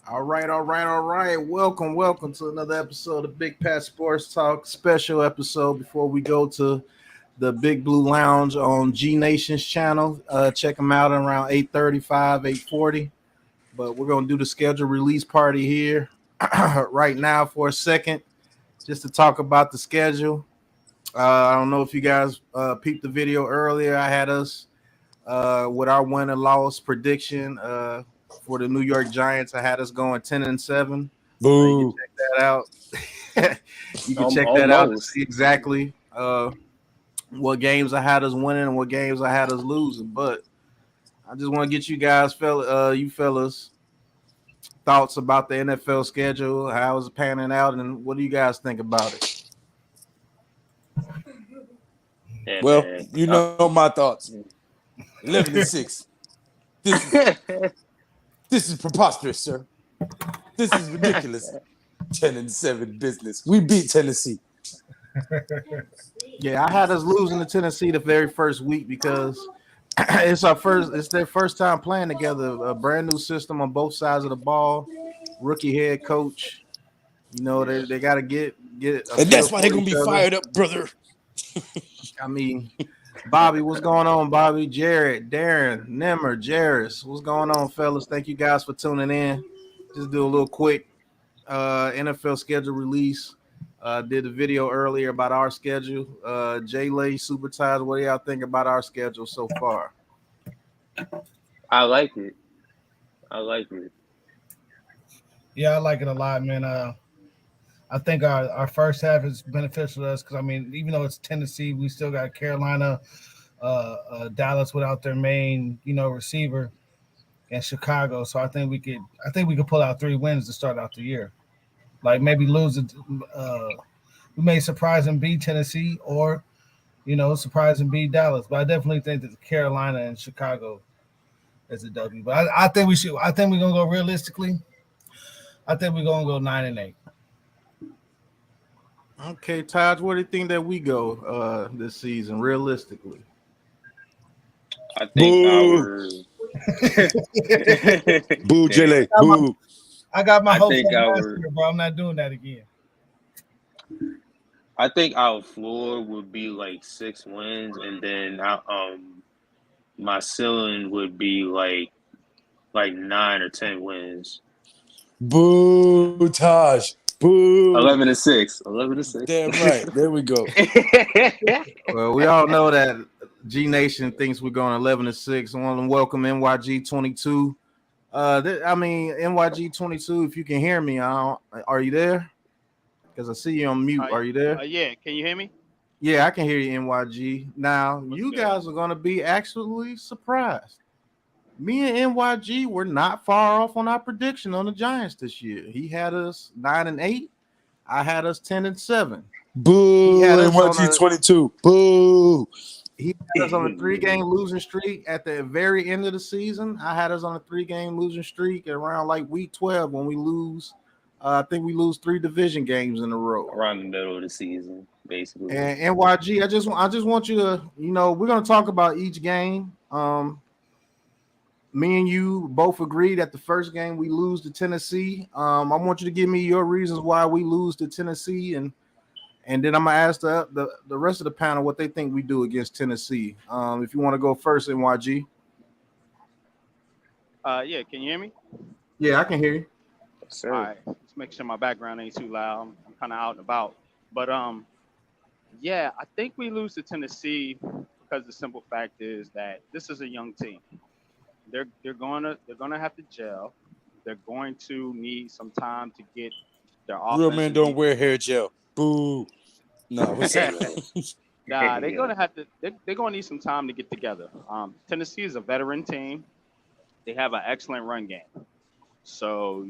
All right, all right, all right. Welcome to another episode of Big Pat Sports Talk, special episode before we go to the Big Blue Lounge on G Nation's channel. Check them out around 8:35, 8:40. But we're gonna do the schedule release party here right now for a second, just to talk about the schedule. I don't know if you guys peeped the video earlier. I had us with our win and loss prediction for the New York Giants. I had us going 10-7. You can Boo. check that out. You can check that out to Almost. see exactly what games I had us winning and what games I had us losing. But I just want to get you guys, you fellas, thoughts about the NFL schedule, how it's panning out, and what do you guys think about it? Yeah, Well, man. you know my thoughts. 11-6. This is preposterous, sir. This is ridiculous. 10-7 business. We beat Tennessee. Yeah, I had us losing to Tennessee the very first week because it's their first time playing together. A brand new system on both sides of the ball, rookie head coach. You know, they got to get a And that's feel why for they're gonna each be other. fired up, brother. I mean, Bobby, what's going on, Bobby? Jared, Darren, Nimmer, Jairus, what's going on, fellas? Thank you guys for tuning in. Just do a little quick NFL schedule release. Did a video earlier about our schedule. Jay Lay, Super Ties, what do y'all think about our schedule so far? I like it. I like it. Yeah, I like it a lot, man. I think our first half is beneficial to us because I mean, even though it's Tennessee, we still got Carolina, Dallas without their main, receiver, and Chicago. So I think we could pull out 3 wins to start out the year. Like maybe lose it. We may surprise and beat Tennessee, or surprise and beat Dallas. But I definitely think that Carolina and Chicago is a W. But I think we should. I think we're gonna go realistically. I think we're gonna go 9-8. Okay, Taj, what do you think that we go this season realistically? I think Boo. our Boo, Jay. Boo. I got my I hopes think up last our year, bro. I'm not doing that again. I think our floor would be like 6 wins, and then my ceiling would be like 9 or 10 wins. Boo, Taj. Boo. 11-6. 11-6. Damn right. There we go. Well, we all know that G Nation thinks we're going 11-6. I want to welcome NYG 22. I mean NYG 22. If you can hear me, are you there? Because I see you on mute. Are you there? Yeah, can you hear me? Yeah, I can hear you, NYG. Now, What's you good? guys are going to be actually surprised. Me and NYG were not far off on our prediction on the Giants this year. He had us 9-8. I had us 10-7. Boo. He had And us on a 1G22. Boo. he had us on a 3-game losing streak at the very end of the season. I had us on a 3-game losing streak around like week 12 when we lose. I think we lose 3 division games in a row. Around the middle of the season, basically. And NYG, I just want you to, we're gonna talk about each game. Me and you both agreed that the first game we lose to Tennessee. I want you to give me your reasons why we lose to Tennessee, and then I'm gonna ask the rest of the panel what they think we do against Tennessee. If you want to go first, NYG. Yeah, can you hear me? Yeah, I can hear you. Sure. All right, let's make sure my background ain't too loud. I'm kind of out and about, but yeah, I think we lose to Tennessee because the simple fact is that this is a young team. They're gonna have to gel. They're going to need some time to get their Real offense. men don't wear hair gel. Boo. No, what's up? Nah, they're gonna have to. They're gonna need some time to get together. Tennessee is a veteran team. They have an excellent run game, so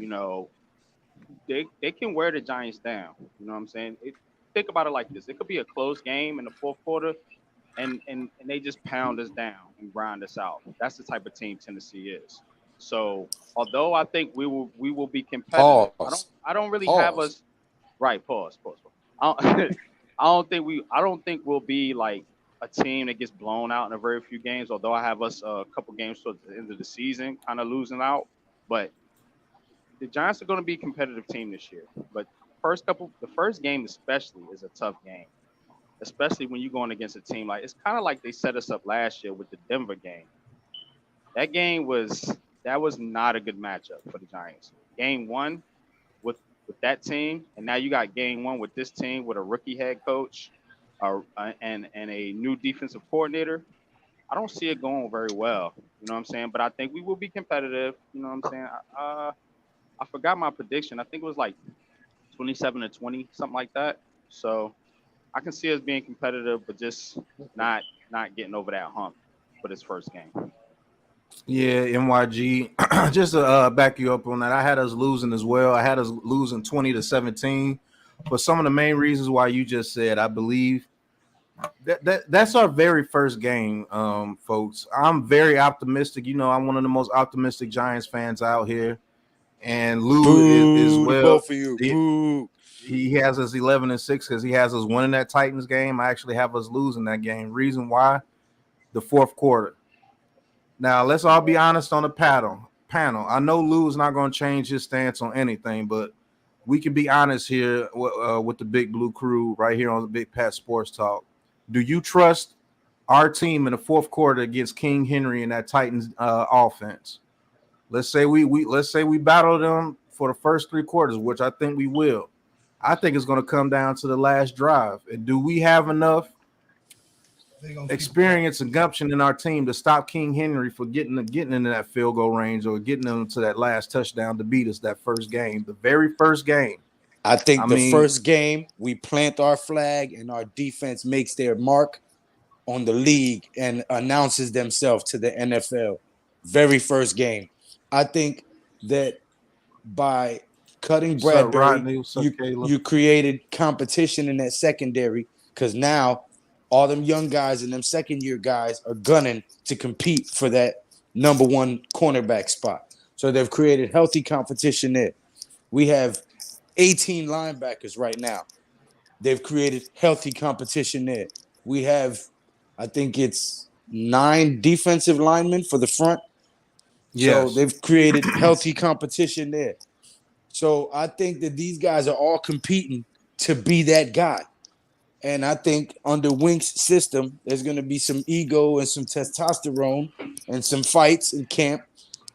they can wear the Giants down. You know what I'm saying? Think about it like this: it could be a close game in the fourth quarter, and they just pound us down and grind us out. That's the type of team Tennessee is. So although I think we will be competitive, Pause. I don't really have Pause. us right. Pause. I don't, I don't think we'll be like a team that gets blown out in a very few games. Although I have us a couple games towards the end of the season, kind of losing out, but the Giants are going to be a competitive team this year, but the first game especially is a tough game, especially when you're going against a team like it's kind of like they set us up last year with the Denver game. That was not a good matchup for the Giants. Game one with that team, and now you got game one with this team with a rookie head coach, and a new defensive coordinator. I don't see it going very well. You know what I'm saying? But I think we will be competitive. You know what I'm saying? I forgot my prediction. I think it was like 27-20, something like that. So I can see us being competitive, but just not getting over that hump for this first game. Yeah, NYG. Just to back you up on that, I had us losing as well. I had us losing 20-17. But some of the main reasons why you just said, I believe that's our very first game, folks. I'm very optimistic. You know, I'm one of the most optimistic Giants fans out here. And Lou is well. Both of you. Boo. He has us 11-6 because he has us winning that Titans game. I actually have us losing that game. Reason why? The fourth quarter. Now, let's all be honest on the panel. I know Lou is not going to change his stance on anything, but we can be honest here with the Big Blue Krew right here on the Big Pat Sports Talk. Do you trust our team in the fourth quarter against King Henry and that Titans offense? Let's say we battle them for the first three quarters, which I think we will. I think it's going to come down to the last drive. And do we have enough experience and gumption in our team to stop King Henry for getting into that field goal range or getting them to that last touchdown to beat us that first game, the very first game? I think the first game we plant our flag and our defense makes their mark on the league and announces themselves to the NFL. Very first game. I think that by cutting Bradbury, you created competition in that secondary because now all them young guys and them second-year guys are gunning to compete for that number one cornerback spot. So they've created healthy competition there. We have 18 linebackers right now. They've created healthy competition there. We have, I think it's 9 defensive linemen for the front. Yes. So they've created healthy competition there. So I think that these guys are all competing to be that guy. And I think under Wink's system, there's going to be some ego and some testosterone and some fights in camp.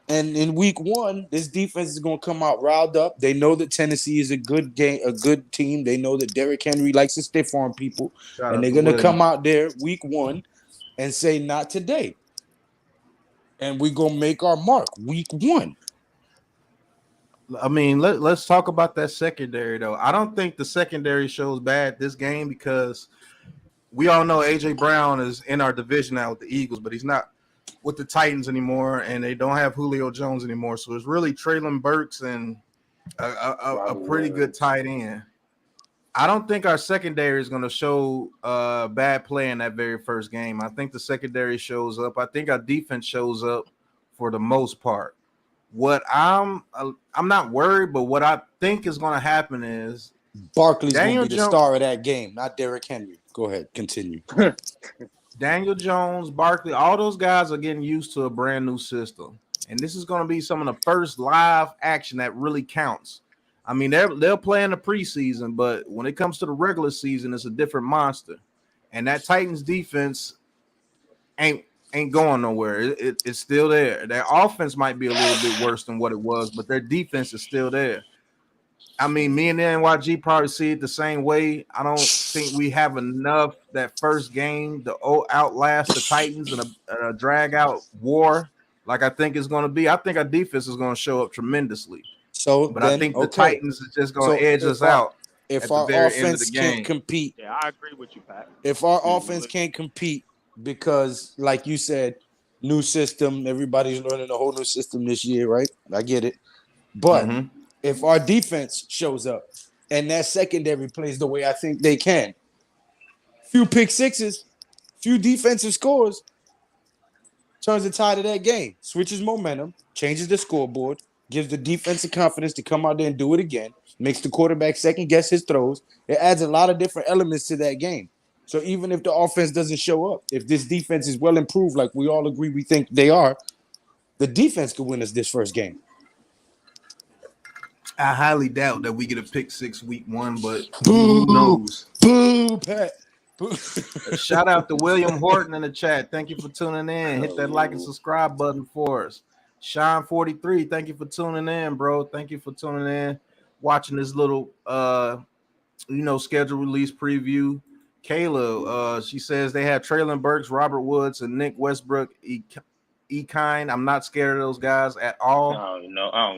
And in week one, this defense is going to come out riled up. They know that Tennessee is a good team. They know that Derrick Henry likes to stiff arm people. And they're going to come out there week one and say, not today. And we're going to make our mark week one. I mean, let's talk about that secondary, though. I don't think the secondary shows bad this game because we all know A.J. Brown is in our division now with the Eagles, but he's not with the Titans anymore, and they don't have Julio Jones anymore. So it's really Treylon Burks and a pretty good tight end. I don't think our secondary is going to show bad play in that very first game. I think the secondary shows up. I think our defense shows up for the most part. What I'm not worried, but what I think is going to happen is Barkley's going to be the star of that game, not Derrick Henry. Go ahead, continue. Daniel Jones, Barkley, all those guys are getting used to a brand new system, and this is going to be some of the first live action that really counts. I mean, they'll play in the preseason, but when it comes to the regular season, it's a different monster, and that Titans defense ain't going nowhere. It's still there. Their offense might be a little bit worse than what it was, but their defense is still there. I mean, me and the NYG probably see it the same way. I don't think we have enough that first game to outlast the Titans in a drag-out war like I think it's going to be. I think our defense is going to show up tremendously. But I think the Titans is just going to edge us out. If our offense can't compete. Yeah, I agree with you, Pat. If our offense can't compete, because, like you said, new system, everybody's learning a whole new system this year, right? I get it. But if our defense shows up and that secondary plays the way I think they can, few pick sixes, few defensive scores, turns the tide of that game, switches momentum, changes the scoreboard, gives the defense the confidence to come out there and do it again, makes the quarterback second guess his throws. It adds a lot of different elements to that game. So even if the offense doesn't show up, if this defense is well improved, like we all agree we think they are, the defense could win us this first game. I highly doubt that we get a pick 6 week 1, but Boo, who knows? boo, Pat. Boo. Shout out to William Horton in the chat. Thank you for tuning in. Hit that like and subscribe button for us. Sean 43, thank you for tuning in, bro. Thank you for tuning in, watching this little schedule release preview. Kayla, she says they have Traylon Burks, Robert Woods, and Nick Westbrook. Kind. I'm not scared of those guys at all. I don't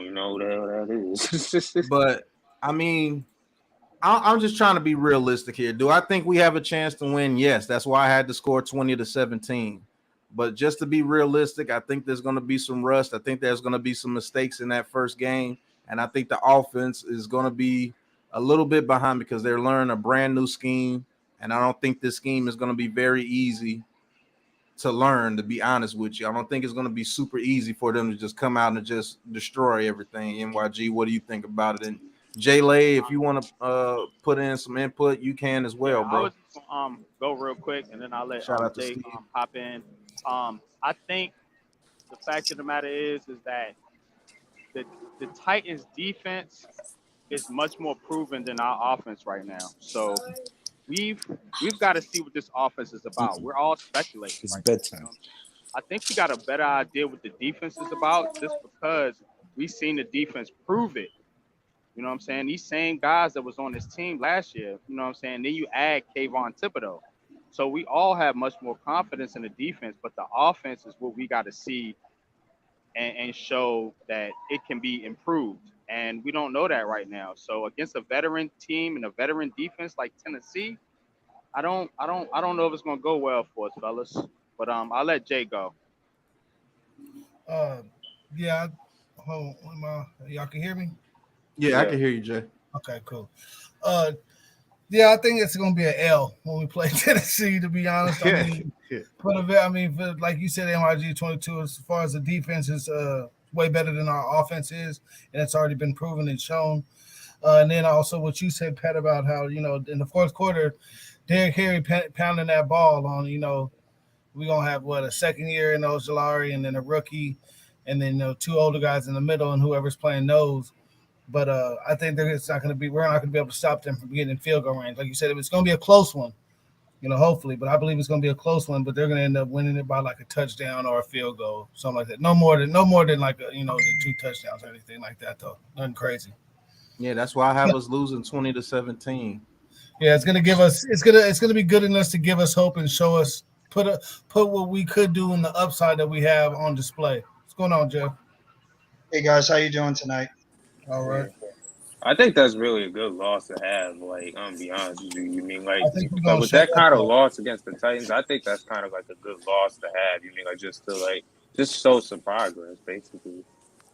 even know who the hell that is. But I mean, I'm just trying to be realistic here. Do I think we have a chance to win? Yes. That's why I had to score 20-17. But just to be realistic, I think there's going to be some rust. I think there's going to be some mistakes in that first game. And I think the offense is going to be a little bit behind because they're learning a brand new scheme. And I don't think this scheme is going to be very easy to learn, to be honest with you. I don't think it's going to be super easy for them to just come out and just destroy everything. NYG, what do you think about it? And Jay Lay, if you want to put in some input, you can as well, bro. I was just gonna, go real quick, and then I'll let Jay hop in. I think the fact of the matter is that the Titans' defense is much more proven than our offense right now. So we've got to see what this offense is about. We're all speculating. It's bedtime. I think we got a better idea what the defense is about just because we've seen the defense prove it. You know what I'm saying? These same guys that was on this team last year, you know what I'm saying? Then you add Kayvon Thibodeau. So we all have much more confidence in the defense, but the offense is what we got to see and show that it can be improved. And we don't know that right now. So against a veteran team and a veteran defense like Tennessee, I don't know if it's gonna go well for us, fellas. But I'll let Jay go. Yeah. Y'all can hear me? Yeah, I can hear you, Jay. Okay, cool. Yeah, I think it's gonna be an L when we play Tennessee. To be honest, I mean, like you said, NYG 22. As far as the defense is way better than our offense is, and it's already been proven and shown. And then also what you said, Pat, about how in the fourth quarter, Derrick Henry pounding that ball on. We're gonna have a second year in Ojulari, and then a rookie, and then two older guys in the middle, and whoever's playing those. But I think we're not going to be able to stop them from getting in field goal range. Like you said, it's going to be a close one, hopefully. But I believe it's going to be a close one. But they're going to end up winning it by like a touchdown or a field goal, something like that. No more than like the 2 touchdowns or anything like that, though. Nothing crazy. Yeah, that's why I have us losing 20-17. Yeah, it's going to give us. It's going to be good enough to give us hope and show us put what we could do in the upside that we have on display. What's going on, Jeff? Hey guys, how you doing tonight? All right. I think that's really a good loss to have. Like, I'm gonna be honest with you. You mean like with that kind of loss against the Titans? I think that's kind of like a good loss to have. You mean like just show some progress, basically.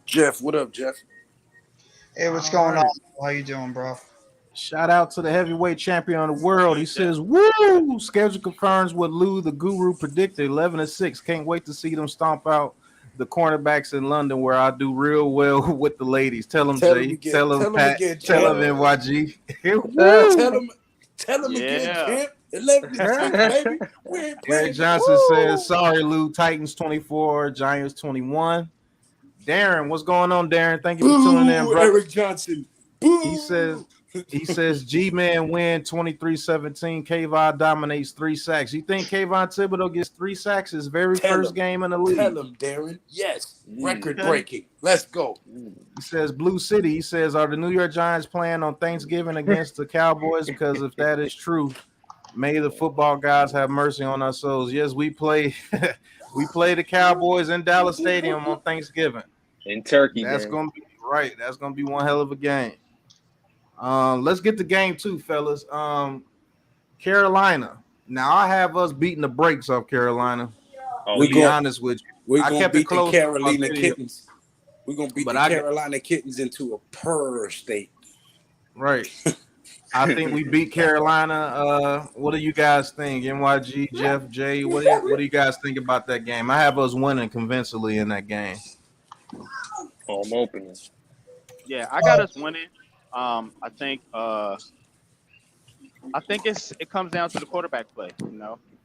Jeff, what up, Jeff? Hey, what's going on? How you doing, bro? Shout out to the heavyweight champion of the world. He says, "Woo! Schedule confirms what Lou the Guru predicted. 11-6. Can't wait to see them stomp out the cornerbacks in London, where I do real well with the ladies." Tell them, Jay. Tell them, Pat. Tell them, NYG. Tell them again, Kemp. 11-6, baby. Greg Johnson says, "Sorry, Lou. Titans 24, Giants 21." Darren, what's going on, Darren? Thank you for tuning in, bro. Eric Johnson. Boo. He says G-Man win 23-17. Kayvon dominates 3 sacks. You think Kayvon Thibodeau gets 3 sacks his very first game in the league? Tell him, Darren. Yes. Record breaking. Let's go. He says Blue City. He says, are the New York Giants playing on Thanksgiving against the Cowboys? Because if that is true, may the football gods have mercy on our souls. Yes, we play we play the Cowboys in Dallas Stadium on Thanksgiving. In Turkey. That's gonna be right. That's gonna be one hell of a game. Let's get to game 2, fellas. Carolina. Now I have us beating the brakes off Carolina. To be honest with you, we're gonna beat the Carolina Kittens. We're gonna beat the Carolina Kittens into a purr state. Right. I think we beat Carolina. What do you guys think? NYG, Jeff, Jay, what do you guys think about that game? I have us winning convincingly in that game. Oh, I'm opening. Yeah, I got us winning. I think it comes down to the quarterback play.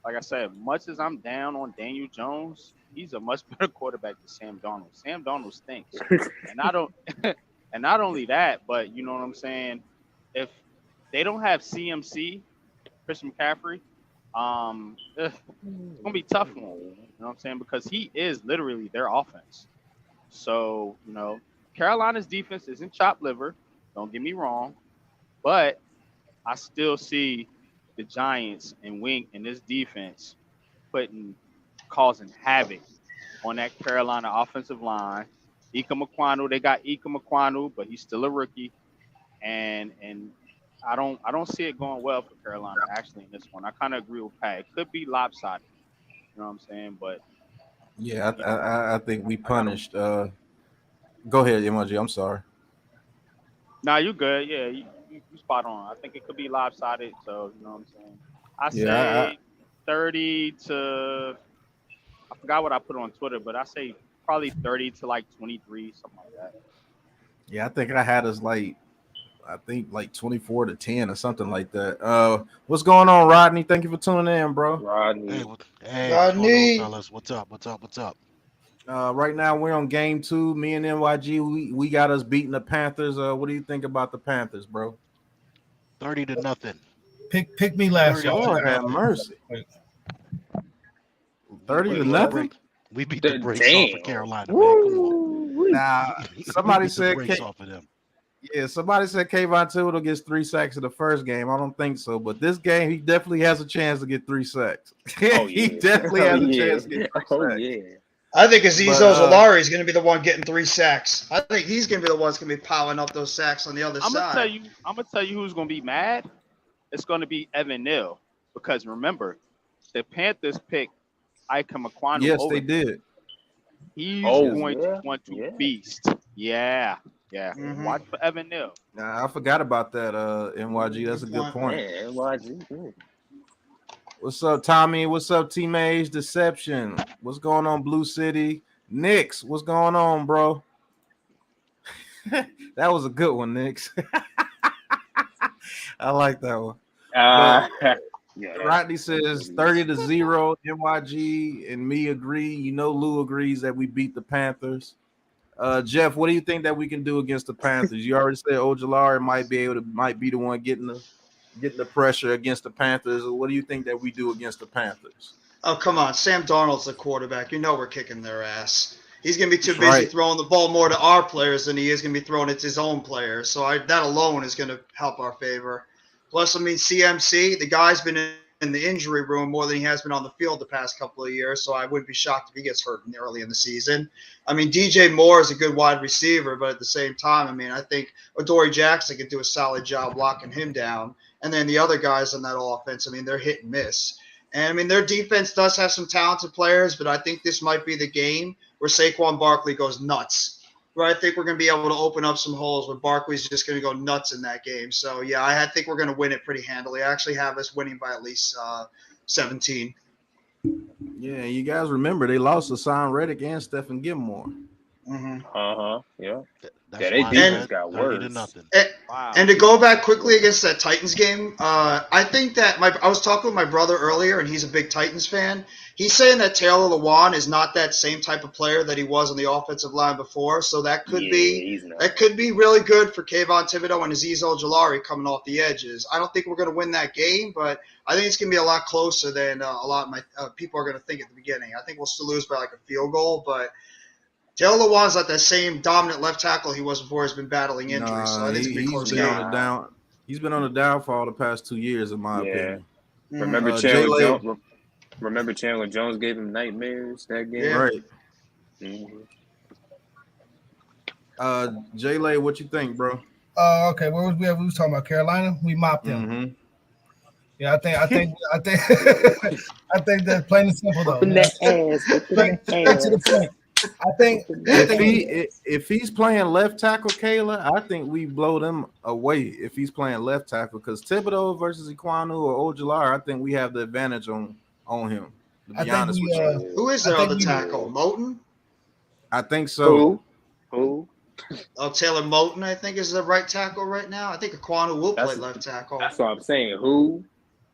Like I said, much as I'm down on Daniel Jones, he's a much better quarterback than Sam Darnold. Sam Darnold stinks, and And not only that, but you know what I'm saying? If they don't have CMC, Christian McCaffrey, it's gonna be tough for him. You know what I'm saying? Because he is literally their offense. So, you know, Carolina's defense isn't chopped liver, don't get me wrong, but I still see the Giants and Wink and this defense causing havoc on that Carolina offensive line. Ika Makwanu, they got Ika Makwanu, but he's still a rookie. And I don't see it going well for Carolina actually in this one. I kind of agree with Pat. It could be lopsided. You know what I'm saying? But yeah, I think we punished. Go ahead, Emoji. I'm sorry. nah, you good. Yeah, you spot on. I think it could be lopsided. So you know what I'm saying. I say 30 to. I forgot what I put on Twitter, but I say probably 30 to like 23, something like that. Yeah, I think I had us like 24 to 10 or something like that. What's going on, Rodney? Thank you for tuning in, bro. Rodney. Hey, Rodney. fellas. What's up? Right now we're on game 2. Me and NYG, we got us beating the Panthers. What do you think about the Panthers, bro? 30-0. Pick me last year. Lord have mercy. 30-0. We beat the brakes off of Carolina, man. Come on. Now, somebody said off of them. Yeah, somebody said Kayvon Thibodeau gets 3 sacks in the first game. I don't think so, but this game he definitely has a chance to get 3 sacks. He definitely has a chance to get 3 sacks. Yeah. I think Azeez Ojulari is going to be the one getting 3 sacks. I think he's going to be the one that's going to be piling up those sacks on the other side. I'm gonna tell you who's going to be mad. It's going to be Evan Neal because remember, the Panthers picked Ika Makwanu. Yes, they did. He's going to want to feast. Yeah. Mhm. Watch for Evan Neal. Nah, I forgot about that. NYG, that's a good point. Yeah, NYG. What's up, Tommy? What's up, Team Age Deception? What's going on, Blue City? Knicks, what's going on, bro? That was a good one, Knicks. I like that one. Rodney says 30-0. NYG and me agree. You know, Lou agrees that we beat the Panthers. Jeff, what do you think that we can do against the Panthers? You already said Ojulari might be the one getting the pressure against the Panthers. What do you think that we do against the Panthers? Oh, come on. Sam Darnold's the quarterback. You know we're kicking their ass. He's going to be too busy throwing the ball more to our players than he is going to be throwing it to his own players. So that alone is going to help our favor. Plus, I mean, CMC, the guy's been in the injury room more than he has been on the field the past couple of years, so I wouldn't be shocked if he gets hurt early in the season. I mean, DJ Moore is a good wide receiver, but at the same time, I mean, I think Adoree Jackson could do a solid job locking him down. And then the other guys on that offense, I mean, they're hit and miss. And, I mean, their defense does have some talented players, but I think this might be the game where Saquon Barkley goes nuts. Where I think we're going to be able to open up some holes where Barkley's just going to go nuts in that game. So, yeah, I think we're going to win it pretty handily. I actually have us winning by at least 17. Yeah, you guys remember they lost to Hassan Reddick and Stephen Gilmore. Mm-hmm. Yeah. That's they why defense got 30-0. And to go back quickly against that Titans game, I think that I was talking with my brother earlier, and he's a big Titans fan. He's saying that Taylor Lewan is not that same type of player that he was on the offensive line before, so that could be really good for Kayvon Thibodeau and Azeez Ojulari coming off the edges. I don't think we're going to win that game, but I think it's going to be a lot closer than a lot of my people are going to think at the beginning. I think we'll still lose by like a field goal, but Taylor Lewan's not that same dominant left tackle he was before. He's been battling injuries, so I think it's going to be close game. He's been on the downfall the past 2 years, in my opinion. Remember Chandler Jones gave him nightmares that game? Yeah. Right. Mm-hmm. J-Lay, what you think, bro? Okay, where was we? We was talking about Carolina. We mopped them. Mm-hmm. Yeah, I think I think that's plain and simple though. Straight to the point. I think if he's playing left tackle, Kayla, I think we blow them away if he's playing left tackle, because Thibodeau versus Ekwonu or Ojulari, I think we have the advantage on him. To be honest with you. Who is their other tackle? Moton? I think so. Who? Oh, Taylor Moton, I think, is the right tackle right now. I think Ekwonu will play left tackle. That's what I'm saying. Who?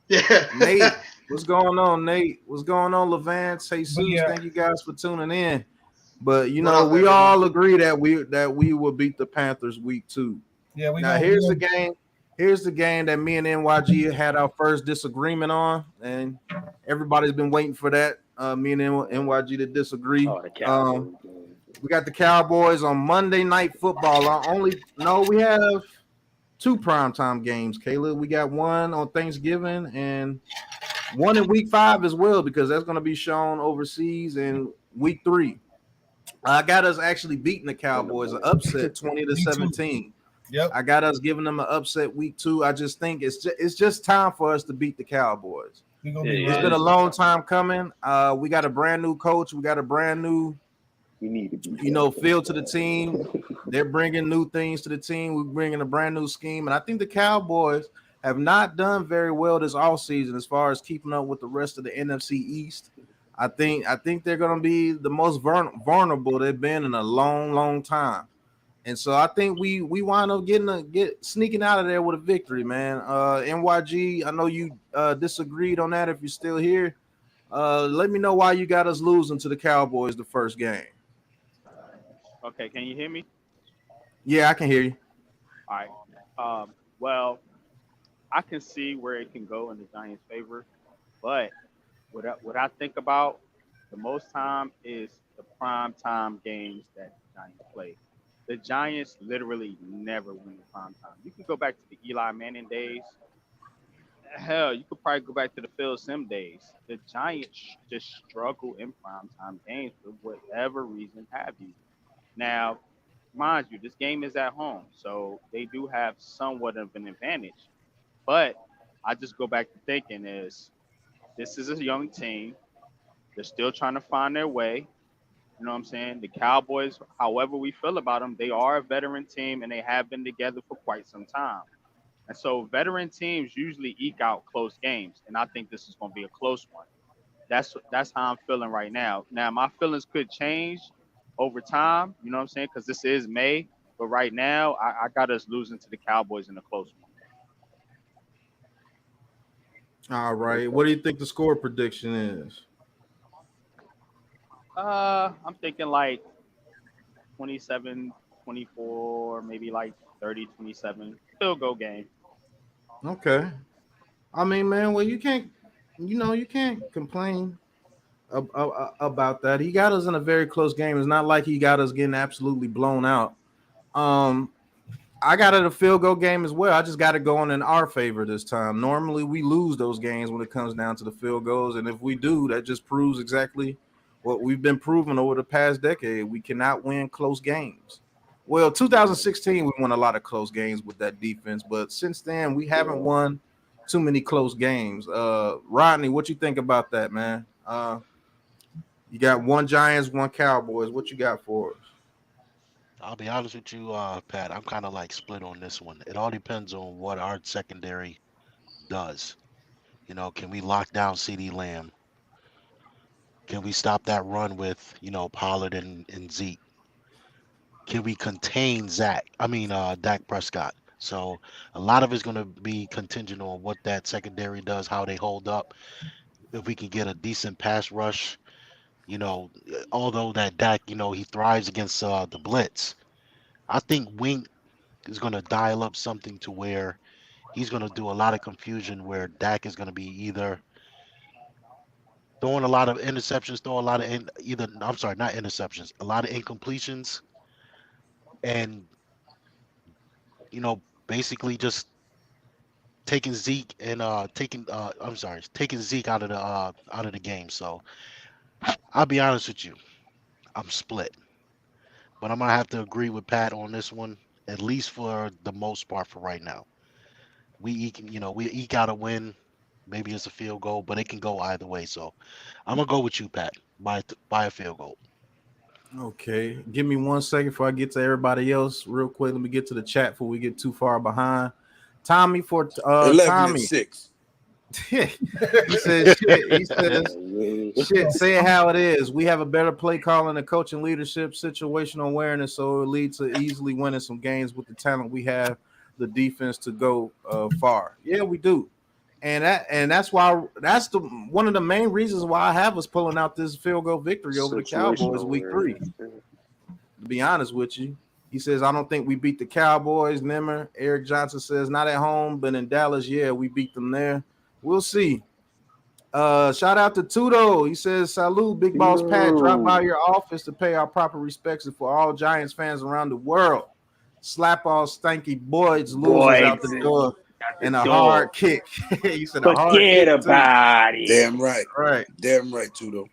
Yeah. Nate, what's going on, Nate? What's going on, Levance? Hey, Sue, thank you guys for tuning in. But you What know, up, we everyone? all agree that we will beat the Panthers week 2. Yeah, we Now go. here's the game. Here's the game that me and NYG had our first disagreement on, and everybody's been waiting for that. Me and NYG to disagree. Oh, the Cowboys. We got the Cowboys on Monday Night Football. We have 2 primetime games, Caleb. We got one on Thanksgiving and one in week 5 as well, because that's going to be shown overseas in week 3. I got us actually beating the Cowboys, an upset 20-17. Yep. I got us giving them an upset week 2. I just think it's just time for us to beat the Cowboys. It's been a long time coming. We got a brand new coach. We got a brand new, feel to the team. They're bringing new things to the team. We're bringing a brand new scheme, and I think the Cowboys have not done very well this offseason as far as keeping up with the rest of the NFC East. I think they're going to be the most vulnerable they've been in a long, long time. And so I think we wind up sneaking out of there with a victory, man. NYG, I know you disagreed on that. If you're still here, let me know why you got us losing to the Cowboys the first game. Okay, can you hear me? Yeah, I can hear you. All right. Well, I can see where it can go in the Giants' favor, but what I think about the most time is the prime time games that the Giants play. The Giants literally never win the prime time. You can go back to the Eli Manning days. Hell, you could probably go back to the Phil Sim days. The Giants just struggle in prime time games for whatever reason have you. Now, mind you, this game is at home, so they do have somewhat of an advantage. But I just go back to thinking this is a young team. They're still trying to find their way. You know what I'm saying? The Cowboys, however we feel about them, they are a veteran team and they have been together for quite some time. And so veteran teams usually eke out close games. And I think this is going to be a close one. That's how I'm feeling right now. Now, my feelings could change over time, you know what I'm saying? Because this is May. But right now, I got us losing to the Cowboys in a close one. All right. What do you think the score prediction is? I'm thinking like 27-24, maybe like 30-27. Field goal game. Okay. I mean, man, well, you can't complain about that. He got us in a very close game. It's not like he got us getting absolutely blown out. I got it a field goal game as well. I just got it going in our favor this time. Normally, we lose those games when it comes down to the field goals, and if we do, that just proves exactly what we've been proving over the past decade. We cannot win close games. Well, 2016, we won a lot of close games with that defense, but since then, we haven't won too many close games. Rodney, what you think about that, man? You got one Giants, one Cowboys. What you got for us? I'll be honest with you, Pat. I'm kind of like split on this one. It all depends on what our secondary does. Can we lock down CD Lamb? Can we stop that run with, Pollard and Zeke? Can we contain Dak Prescott? So a lot of it's going to be contingent on what that secondary does, how they hold up. If we can get a decent pass rush, although that Dak, he thrives against the blitz. I think Wink is going to dial up something to where he's going to do a lot of confusion, where Dak is going to be either throwing a lot of interceptions, a lot of incompletions, and basically just taking Zeke and taking Zeke out of the game. So I'll be honest with you, I'm split, but I'm gonna have to agree with Pat on this one, at least for the most part for right now. We eke out a win. Maybe it's a field goal, but it can go either way. So I'm gonna go with you, Pat, by a field goal. Okay, give me 1 second before I get to everybody else. Real quick, let me get to the chat before we get too far behind. Tommy 11-6. He says shit. He says shit. Say it how it is. We have a better play calling and coaching leadership, situational awareness, so it leads to easily winning some games with the talent we have, the defense to go far. Yeah, we do. And that's why that's one of the main reasons why I have us pulling out this field goal victory over the Cowboys week 3. To be honest with you, he says, I don't think we beat the Cowboys. Nimmer Eric Johnson says, not at home, but in Dallas, yeah, we beat them there. We'll see. Shout out to Tudo. He says, salute, Big Boss Pat. Drop by your office to pay our proper respects for all Giants fans around the world. Slap all stanky boys loses out the door. And a hard kick. He said a hard kick. Forget about it. Damn right. Right. Damn right, Tudo.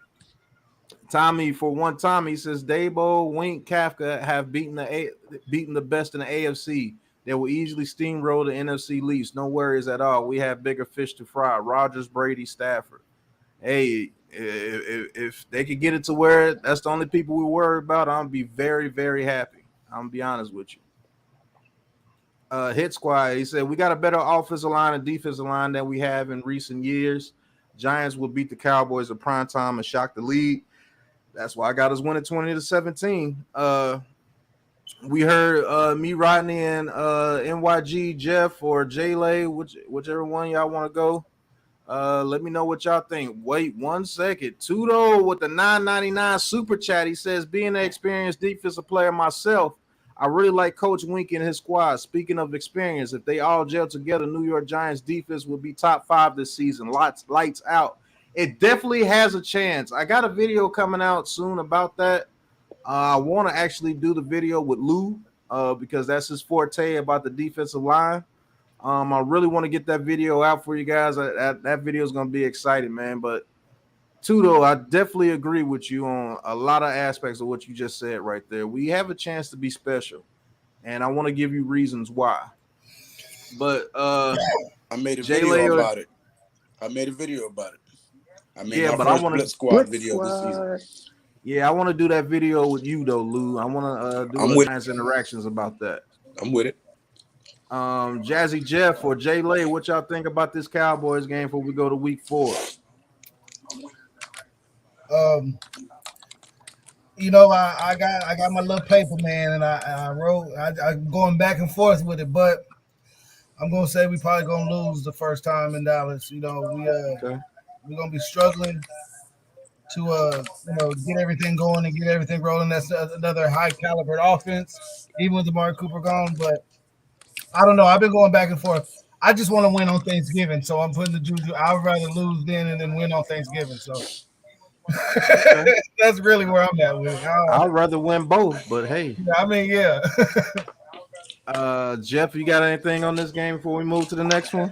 Tommy, for one time, he says Dabo, Wink, Kafka have beaten the best in the AFC. They will easily steamroll the NFC Leafs. No worries at all. We have bigger fish to fry. Rodgers, Brady, Stafford. Hey, if they could get it to where that's the only people we worry about, I'm gonna be very, very happy. I'm gonna be honest with you. Hit Squad, he said we got a better offensive line and defensive line than we have in recent years. Giants will beat the Cowboys at prime time and shock the league. That's why I got us winning 20-17. We heard me, Rodney, and NYG, Jeff, or J-Lay, whichever one y'all want to go. Let me know what y'all think. Wait 1 second. Tudo with the $9.99 super chat. He says, being an experienced defensive player myself, I really like Coach Wink and his squad. Speaking of experience, if they all gel together, New York Giants defense will be top 5 this season. Lights out. It definitely has a chance. I got a video coming out soon about that. I want to actually do the video with Lou because that's his forte about the defensive line. I really want to get that video out for you guys. That video is going to be exciting, man. But Tudo, I definitely agree with you on a lot of aspects of what you just said right there. We have a chance to be special, and I want to give you reasons why. But I made a video about it. I made my first Blitz Squad video this season. Yeah, I want to do that video with you though, Lou. I want to do Giants interactions about that. I'm with it. Jazzy Jeff or Jay Lay, what y'all think about this Cowboys game before we go to week 4? You know, I got my little paper, man, and I wrote. I'm going back and forth with it, but I'm gonna say we probably gonna lose the first time in Dallas. You know, we're gonna be struggling to get everything going and get everything rolling. That's another high caliber offense, even with DeMar Cooper gone. But I don't know. I've been going back and forth. I just want to win on Thanksgiving, so I'm putting the juju. I'd rather lose then and then win on Thanksgiving. So that's really where I'm at with it. I'd rather win both, but hey. I mean, yeah. Jeff, you got anything on this game before we move to the next one?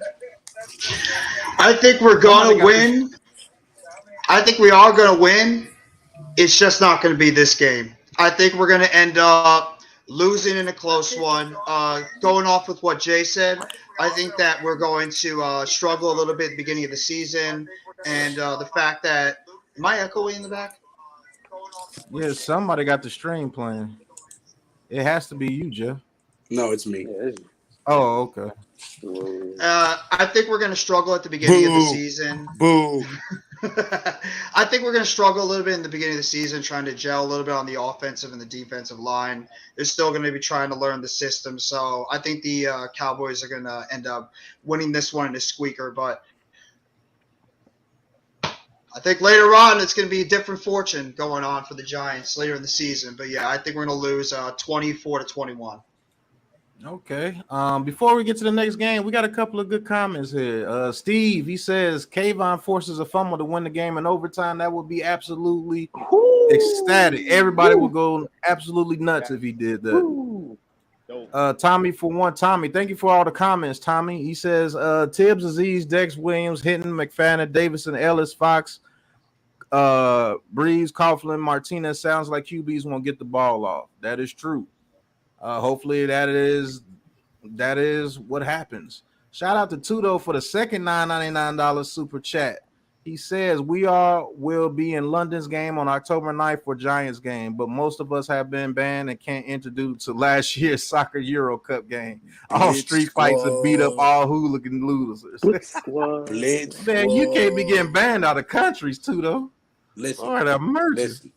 I think we're going to win. I think we are going to win. It's just not going to be this game. I think we're going to end up losing in a close one. Going off with what Jay said, I think that we're going to struggle a little bit at the beginning of the season. And the fact that – am I echoing in the back? Yeah, somebody got the stream playing. It has to be you, Jeff. No, it's me. Oh, okay. I think we're going to struggle at the beginning of the season. Boo. I think we're going to struggle a little bit in the beginning of the season, trying to gel a little bit on the offensive and the defensive line. They're still going to be trying to learn the system. So I think the Cowboys are going to end up winning this one in a squeaker. But I think later on it's going to be a different fortune going on for the Giants later in the season. But, yeah, I think we're going to lose 24-21. Okay. Before we get to the next game, we got a couple of good comments here. Steve, he says Kayvon forces a fumble to win the game in overtime. That would be absolutely ecstatic. Everybody would go absolutely nuts if he did that. Tommy, for one, Tommy, thank you for all the comments, Tommy. He says Tibbs, Aziz, Dex, Williams, Hinton, McFadden, Davison, Ellis, Fox, Breeze, Coughlin, Martinez. Sounds like QBs won't get the ball off. That is true. Hopefully that is what happens. Shout out to Tudo for the second $9.99 super chat. He says will be in London's game on October 9th for Giants game, but most of us have been banned and can't enter due to last year's soccer Euro Cup game. All street fights and beat up all hooligan losers. Man, you can't be getting banned out of countries, Tudo. Listen, Lord have mercy.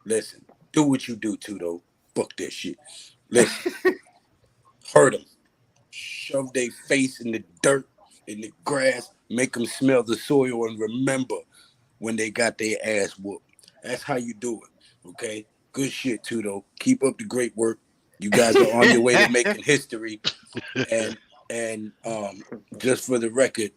Listen. Do what you do, Tudo. Fuck that shit. Listen, hurt them, shove their face in the dirt, in the grass, make them smell the soil and remember when they got their ass whooped. That's how you do it, okay? Good shit, Tudo. Keep up the great work. You guys are on your way to making history. And just for the record,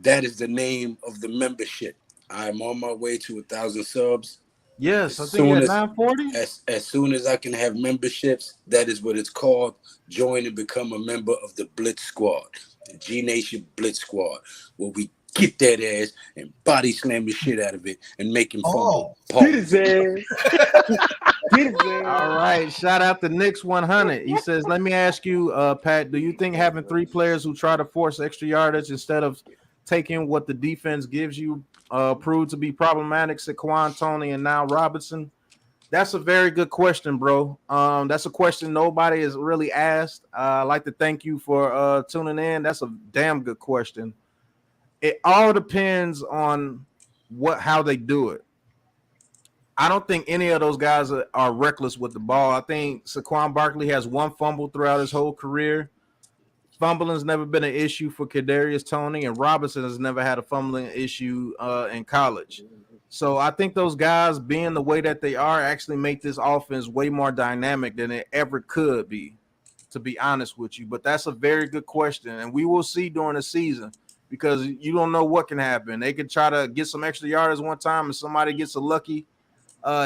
that is the name of the membership. I'm on my way to 1,000 subs. Yes, I think at 940. As soon as I can have memberships, that is what it's called. Join and become a member of the Blitz Squad, the G Nation Blitz Squad, where we get that ass and body slam the shit out of it and make him fumble. Get his ass. All right, shout out to Knicks 100. He says, "Let me ask you, Pat, do you think having 3 players who try to force extra yardage instead of taking what the defense gives you proved to be problematic? Saquon, Tony, and now Robinson." That's a very good question, bro. That's a question nobody has really asked. I'd like to thank you for tuning in. That's a damn good question. It all depends on how they do it. I don't think any of those guys are reckless with the ball. I think Saquon Barkley has 1 fumble throughout his whole career. Fumbling's never been an issue for Kadarius Toney, and Robinson has never had a fumbling issue in college. So I think those guys, being the way that they are, actually make this offense way more dynamic than it ever could be, to be honest with you. But that's a very good question, and we will see during the season because you don't know what can happen. They could try to get some extra yards one time, and somebody gets a lucky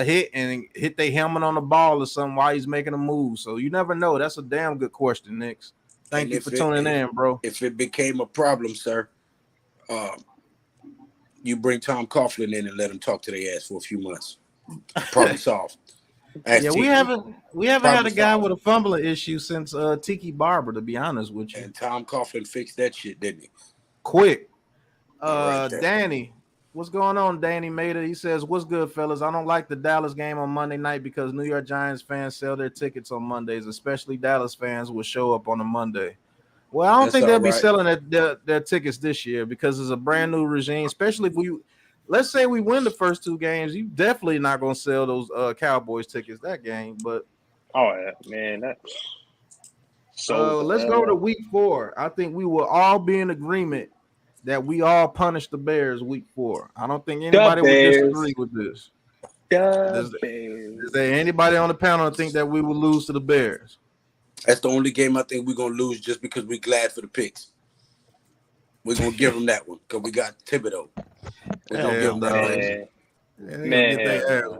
hit and hit their helmet on the ball or something while he's making a move. So you never know. That's a damn good question, Nix. Thank you for tuning in, bro. If it became a problem, sir, you bring Tom Coughlin in and let him talk to their ass for a few months. Problem solved. Yeah, we haven't had a guy with a fumbling issue since Tiki Barber, to be honest with you. And Tom Coughlin fixed that shit, didn't he? Quick. Danny. What's going on, Danny Mater? He says, "What's good, fellas? I don't like the Dallas game on Monday night because New York Giants fans sell their tickets on Mondays, especially Dallas fans will show up on a Monday." Well, I don't think they'll be selling their tickets this year because it's a brand new regime, especially if let's say we win the first 2 games, you definitely not going to sell those Cowboys tickets that game. But man, that's let's go to week 4. I think we will all be in agreement that we all punish the Bears week 4. I don't think anybody would disagree with this. Is there anybody on the panel think that we will lose to the Bears? That's the only game I think we're going to lose just because we're glad for the picks. We're going to give them that one because we got Thibodeau. We're going to give them that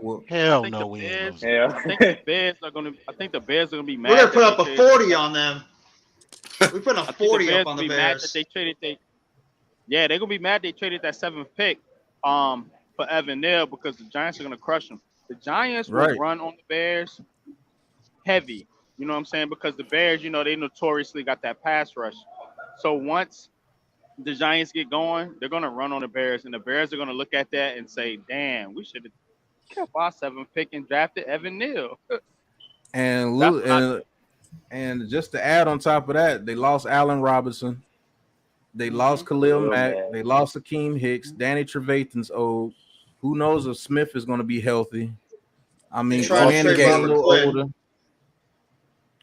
one. Hell no, we ain't losing. I think the Bears are going to be mad. We're going to put up a 40 on them. We put a 40 up on the Bears. They're gonna be mad they traded that 7th pick for Evan Neal because the Giants are gonna crush them. The Giants will run on the Bears heavy, you know what I'm saying? Because the Bears, they notoriously got that pass rush. So once the Giants get going, they're gonna run on the Bears, and the Bears are gonna look at that and say, "Damn, we should have kept our 7th pick and drafted Evan Neal." And just to add on top of that, they lost Allen Robinson. They lost Khalil Mack. They lost Akeem Hicks. Danny Trevathan's old. Who knows if Smith is going to be healthy? I mean, Quinn is a little older.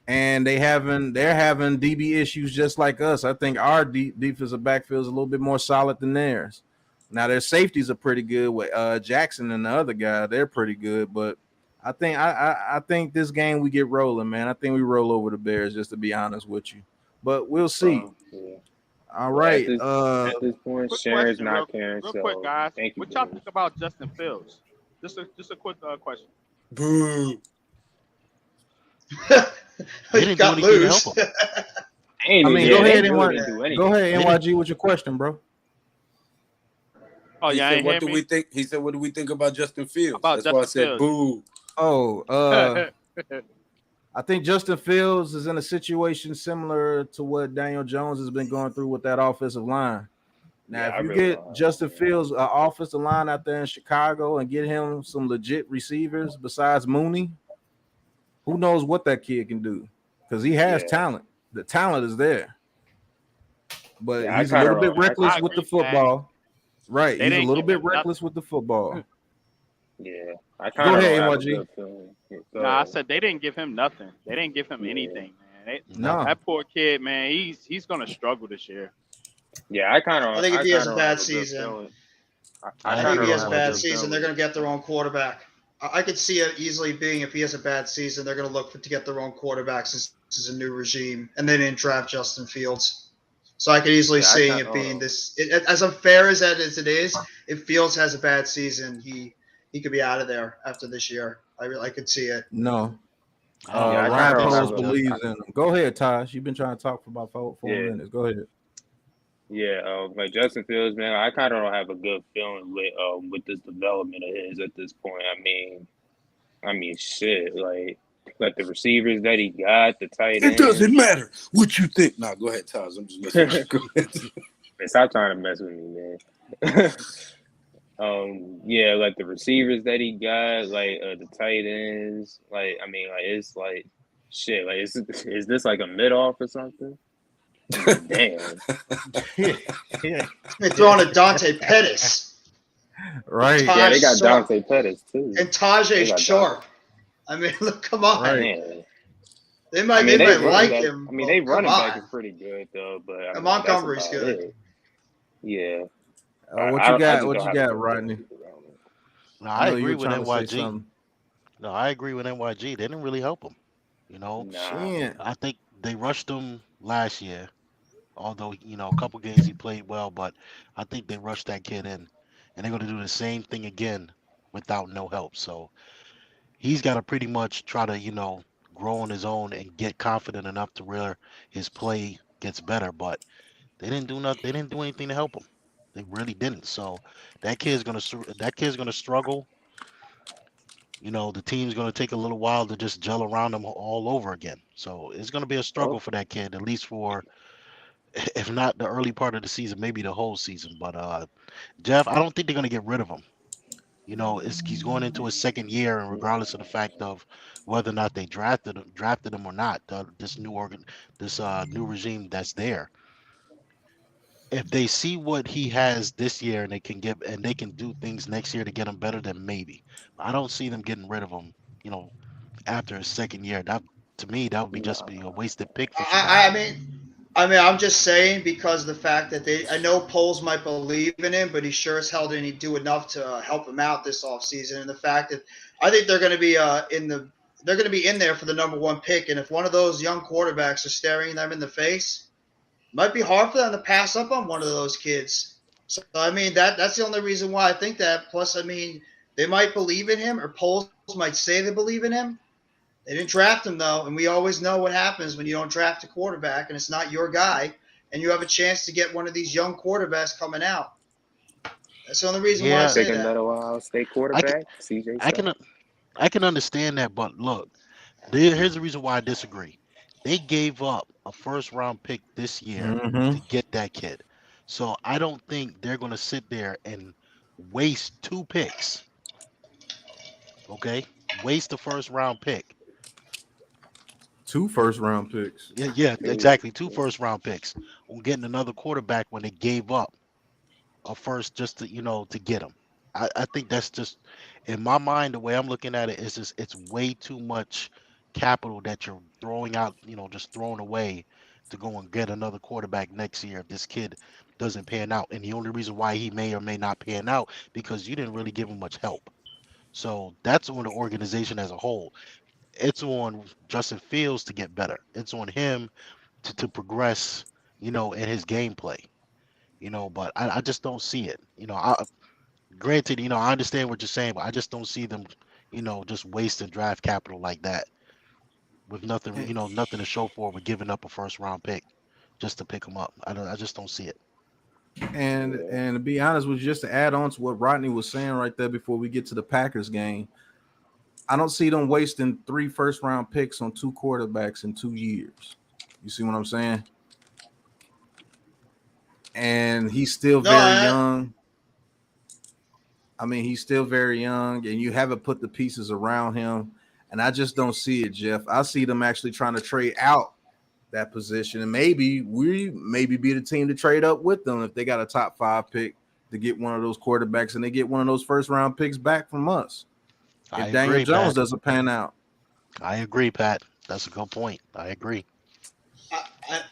And they're having DB issues just like us. I think our defensive backfield is a little bit more solid than theirs. Now, their safeties are pretty good with Jackson and the other guy. They're pretty good. But I think this game we get rolling, man. I think we roll over the Bears, just to be honest with you. But we'll see. All right. At this point, Sharon's not caring. Real quick, guys. What y'all think about Justin Fields? Just a quick question. Boo. He got loose. Go ahead, NYG, with your question, bro. Oh, yeah. What do we think? He said, "What do we think about Justin Fields?" That's why I said, "Boo." I think Justin Fields is in a situation similar to what Daniel Jones has been going through with that offensive line. Now, if you get Justin Fields an offensive line out there in Chicago and get him some legit receivers besides Mooney, who knows what that kid can do? Because he has talent. The talent is there. But he's a little bit reckless with the football. Right. He's a little bit reckless with the football. Yeah. Go ahead, NYG. No, I said they didn't give him nothing. They didn't give him anything, man. That poor kid, man, he's gonna struggle this year. Yeah, I kind I of, think if I he has kind a of have bad a good season, feeling. I I I think kind if of he agree don't has a with have a bad good YG. season, they're feeling. going to get their own quarterback. I could see it easily being if he has a bad season, they're going to look to get their own quarterback since this is a new regime, and they didn't draft Justin Fields. So I could easily Yeah, I see kind. it Hold being on. this. As unfair as it is, if Fields has a bad season, he could be out of there after this year. I could see it. No. I don't Yeah, know I if kind I Ryan of think don't Poles have so, a. Jeff. believes in him. Go ahead, Tosh. You've been trying to talk for about four Yeah, minutes. Go ahead. yeah. Like Justin Fields, man. I kind of don't have a good feeling with this development of his at this point. I mean, shit. Like the receivers that he got, the tight It doesn't ends. matter what you think. Nah, go ahead, Taz. I'm just messing with you. Go ahead. Man, stop trying to mess with me, man. Yeah, like the receivers that he got, like the tight ends. Like, I mean, like it's like shit. Like, is this like a mid off or something? I mean, damn. Yeah. They're throwing to Dante Pettis, Right. Yeah, Taj they got Sharp, Dante Pettis too. and Tajay They got Dante. Sharp. I mean, look, come on. Right. Man. They I might mean, they they might running like back. him, I mean, but they come running back on. is pretty good though. But I And mean, that's Montgomery's about good. it. Yeah. What you I got? just What don't you have a got, good feeling Rodney? with the development. No, I I know you agree were with trying to say NYG. something. No, I agree with NYG. They didn't really help him. You know, Nah. Shit. I think they rushed him last year. Although a couple games he played well, but I think they rushed that kid in, and they're going to do the same thing again without no help. So he's got to pretty much try to grow on his own and get confident enough to where his play gets better. But they didn't do nothing. They didn't do anything to help him. They really didn't. So that kid's gonna struggle. The team's gonna take a little while to just gel around him all over again. So it's gonna be a struggle Oh, for that kid, at least for if not the early part of the season, maybe the whole season. But Jeff, I don't think they're gonna get rid of him. He's going into his second year, and regardless of the fact of whether or not they drafted him or not, this new regime that's there, if they see what he has this year and they can do things next year to get him better, then maybe. I don't see them getting rid of him. You know, after his second year, that to me that would be just be a nah. wasted pick for I, I Chicago. mean, I mean, I'm just saying because the fact that I know Poles might believe in him, but he sure as hell didn't do enough to help him out this offseason. And the fact that I think they're going to be they're going to be in there for the number one pick. And if one of those young quarterbacks are staring them in the face, it might be hard for them to pass up on one of those kids. So I mean, that's the only reason why I think that. Plus, I mean, they might believe in him, or Poles might say they believe in him. They didn't draft him though, and we always know what happens when you don't draft a quarterback and it's not your guy, and you have a chance to get one of these young quarterbacks coming out. That's the only reason why I Yeah, say Taking that. that Ohio State I can quarterback, CJ I can Stroud. I can understand that, but look, here's the reason why I disagree. They gave up a first round pick this year Mm-hmm. to get that kid. So I don't think they're going to sit there and waste two picks, okay? Waste a first round pick. 2 first-round picks. Yeah, yeah, Two. exactly. Two first round picks on getting another quarterback when they gave up a first just to get him. I think that's just in my mind the way I'm looking at it is just it's way too much capital that you're throwing out, just throwing away to go and get another quarterback next year if this kid doesn't pan out. And the only reason why he may or may not pan out because you didn't really give him much help. So that's on the organization as a whole. It's on Justin Fields to get better. It's on him to progress, in his gameplay. But I just don't see it. Granted, I understand what you're saying, but I just don't see them, just wasting draft capital like that with nothing, nothing to show for it with giving up a first round pick just to pick them up. I just don't see it. And Yeah. and to be honest with you, just to add on to what Rodney was saying right there before we get to the Packers game, I don't see them wasting 3 first-round picks on 2 quarterbacks in 2 years. You see what I'm saying? And he's still No, very young. I mean, he's still very young, and you haven't put the pieces around him. And I just don't see it, Jeff. I see them actually trying to trade out that position, and maybe we be the team to trade up with them if they got a top 5 pick to get one of those quarterbacks, and they get one of those first-round picks back from us I if Daniel agree, Jones Pat. doesn't pan out. I agree, Pat. That's a good point. I agree.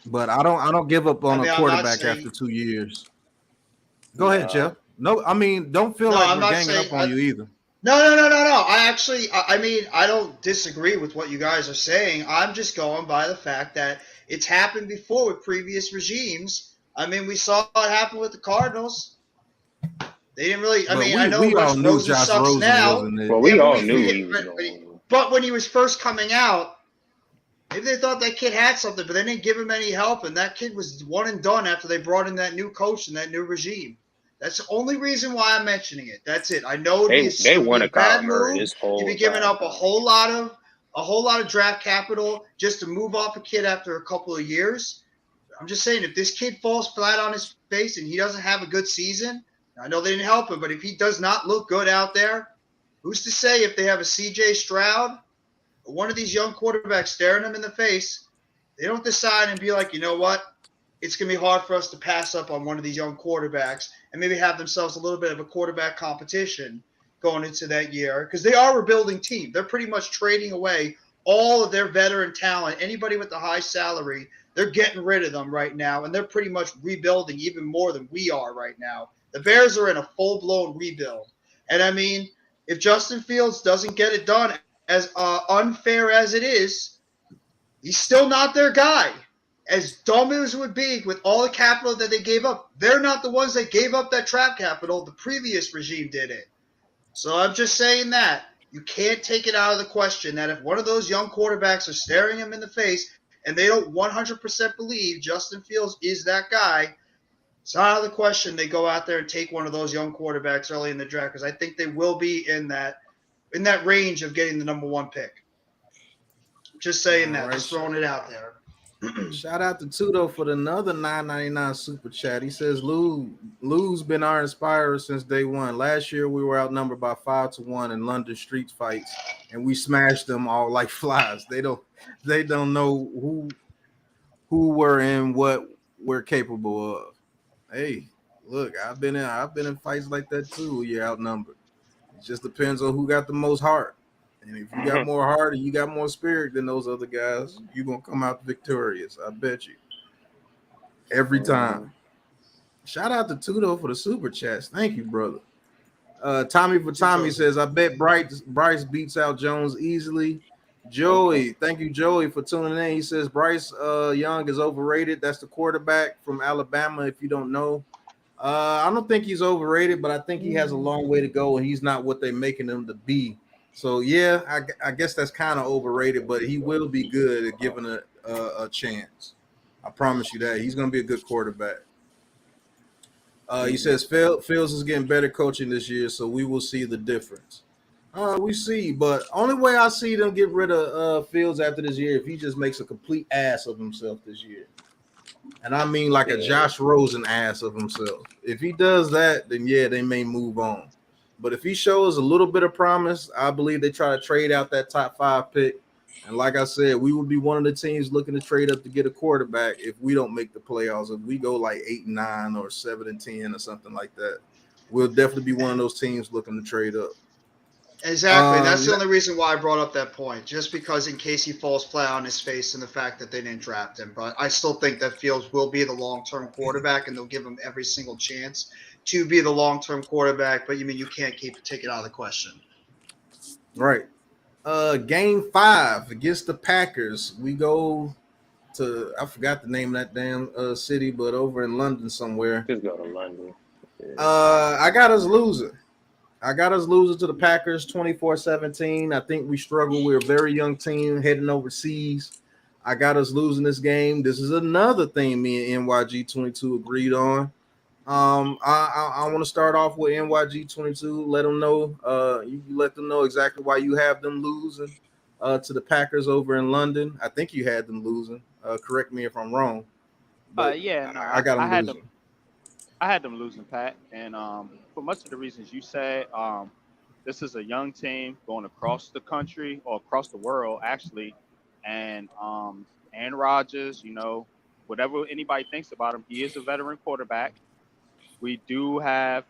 But I don't give up on a I'm not quarterback saying. after 2 years. Go ahead, Jeff. No, I mean, don't feel No, like I'm we're not ganging saying. up on you either. No. I mean, I don't disagree with what you guys are saying. I'm just going by the fact that it's happened before with previous regimes. I mean, we saw it happen with the Cardinals. They didn't really. I But mean, I know we all knew Rosen Josh sucks Rosen now. wasn't it. Well, Yeah, we but all knew he was going. but when he was first coming out, maybe they thought that kid had something, but they didn't give him any help, and that kid was one and done after they brought in that new coach and that new regime. That's the only reason why I'm mentioning it. That's it. I know They won a a Kyler bad Murray move. this whole You'd be giving up time. a whole lot of draft capital just to move off a kid after a couple of years. I'm just saying, if this kid falls flat on his face and he doesn't have a good season, I know they didn't help him, but if he does not look good out there, who's to say if they have a C.J. Stroud or one of these young quarterbacks staring them in the face, they don't decide and be like, you know what? It's going to be hard for us to pass up on one of these young quarterbacks and maybe have themselves a little bit of a quarterback competition going into that year, because they are a rebuilding team. They're pretty much trading away all of their veteran talent. Anybody with a high salary, they're getting rid of them right now, and they're pretty much rebuilding even more than we are right now. The Bears are in a full-blown rebuild. And, I mean, if Justin Fields doesn't get it done, as unfair as it is, he's still not their guy. As dumb as it would be with all the capital that they gave up, they're not the ones that gave up that trap capital. The previous regime did it. So I'm just saying that. You can't take it out of the question that if one of those young quarterbacks are staring him in the face and they don't 100% believe Justin Fields is that guy, it's not out of the question they go out there and take one of those young quarterbacks early in the draft, because I think they will be in that range of getting the number one pick. Just saying that. Right. Just throwing it out there. Shout out to Tudo for another $9.99 super chat. He says Lou's been our inspirer since day one. Last year we were outnumbered by 5-1 in London street fights, and we smashed them all like flies. They don't know who we're in, what we're capable of. Hey, look, I've been in fights like that too. You're outnumbered. It just depends on who got the most heart. And if you got more heart and you got more spirit than those other guys, you're going to come out victorious. I bet you. Every time. Shout out to Tudo for the super chats. Thank you, brother. Tommy for Tommy says, I bet Bryce beats out Jones easily. Joey, thank you, Joey, for tuning in. He says Bryce Young is overrated. That's the quarterback from Alabama, if you don't know. I don't think he's overrated, but I think he has a long way to go, and he's not what they're making him to be. So, yeah, I guess that's kind of overrated, but he will be good at giving a chance. I promise you that. He's going to be a good quarterback. He says Fields is getting better coaching this year, so we will see the difference. We see, but only way I see them get rid of Fields after this year if he just makes a complete ass of himself this year. And I mean like a Josh Rosen ass of himself. If he does that, then yeah, they may move on. But if he shows a little bit of promise, I believe they try to trade out that top 5 pick. And like I said, we would be one of the teams looking to trade up to get a quarterback if we don't make the playoffs. If we go like 8-9 or 7-10 or something like that, we'll definitely be one of those teams looking to trade up. Exactly. That's the only reason why I brought up that point, just because in case he falls flat on his face and the fact that they didn't draft him. But I still think that Fields will be the long-term quarterback, and they'll give him every single chance to be the long-term quarterback. But you can't take it out of the question. Right. Game 5 against the Packers. We go to, I forgot the name of that damn city, but over in London somewhere. Just go to London. Yeah. I got us losing. To the Packers 24-17. I think we struggle. We're a very young team heading overseas. I got us losing this game. This is another thing me and NYG22 agreed on. I want to start off with NYG22. Let them know. You let them know exactly why you have them losing to the Packers over in London. I think you had them losing. Correct me if I'm wrong. But I got them losing. I had them losing, Pat, and for much of the reasons you said, this is a young team going across the country or across the world, actually, and Aaron Rodgers, whatever anybody thinks about him, he is a veteran quarterback. We do have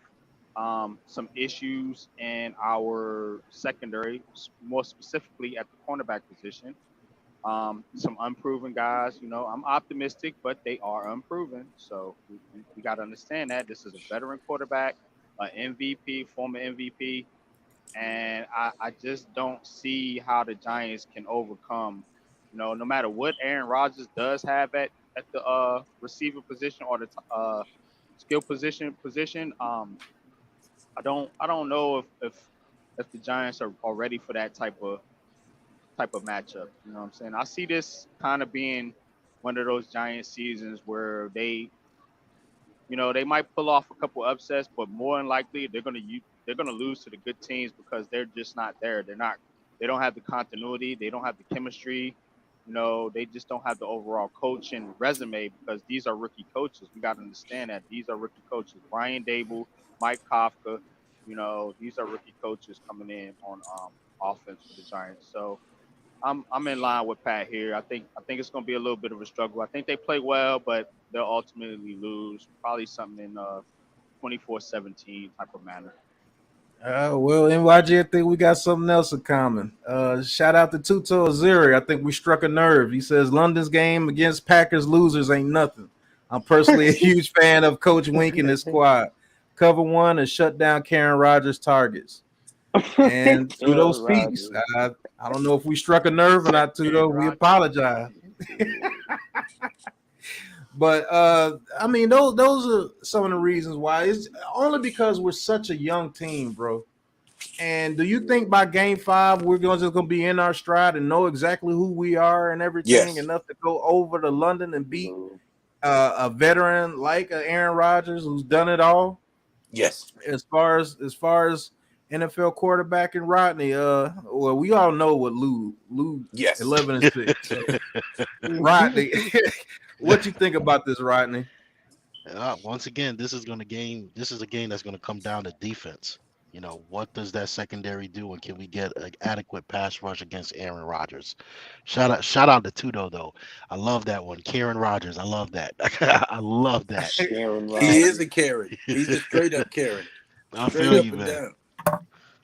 some issues in our secondary, more specifically at the cornerback position. some unproven guys. I'm optimistic, but they are unproven. So we got to understand that this is a veteran quarterback, an MVP, former MVP, and I just don't see how the Giants can overcome. No matter what Aaron Rodgers does have at the receiver position or the skill position. I don't know if the Giants are ready for that type of matchup. You know what I'm saying? I see this kind of being one of those Giant seasons where they might pull off a couple upsets, but more than likely they're gonna lose to the good teams because they're just not there. They don't have the continuity, they don't have the chemistry. They just don't have the overall coaching resume because these are rookie coaches. We got to understand that these are rookie coaches. Brian Dable, Mike Kafka, these are rookie coaches coming in on offense for the Giants. So I'm in line with Pat here. I think it's going to be a little bit of a struggle. I think they play well, but they'll ultimately lose. Probably something in 24-17 type of manner. Well, NYG, I think we got something else in common. Shout out to Tuto Azuri. I think we struck a nerve. He says London's game against Packers losers ain't nothing. I'm personally a huge fan of Coach Wink and his squad. Cover one and shut down Karen Rodgers' targets. And Tuto speaks. I don't know if we struck a nerve or not, Tuto. We apologize. But I mean, those are some of the reasons why. It's only because we're such a young team, bro. And do you think by game 5 we're just gonna be in our stride and know exactly who we are and everything enough to go over to London and beat a veteran like Aaron Rodgers who's done it all? Yes. As far as NFL quarterback and Rodney, well, we all know what Lou 11-6. So, Rodney, what you think about this, Rodney? Once again, this is a game that's going to come down to defense. What does that secondary do, and can we get an adequate pass rush against Aaron Rodgers? Shout out to Tudo though. I love that one, Karen Rodgers. I love that. I love that. He is a Karen. He's a straight up Karen. I feel you, man.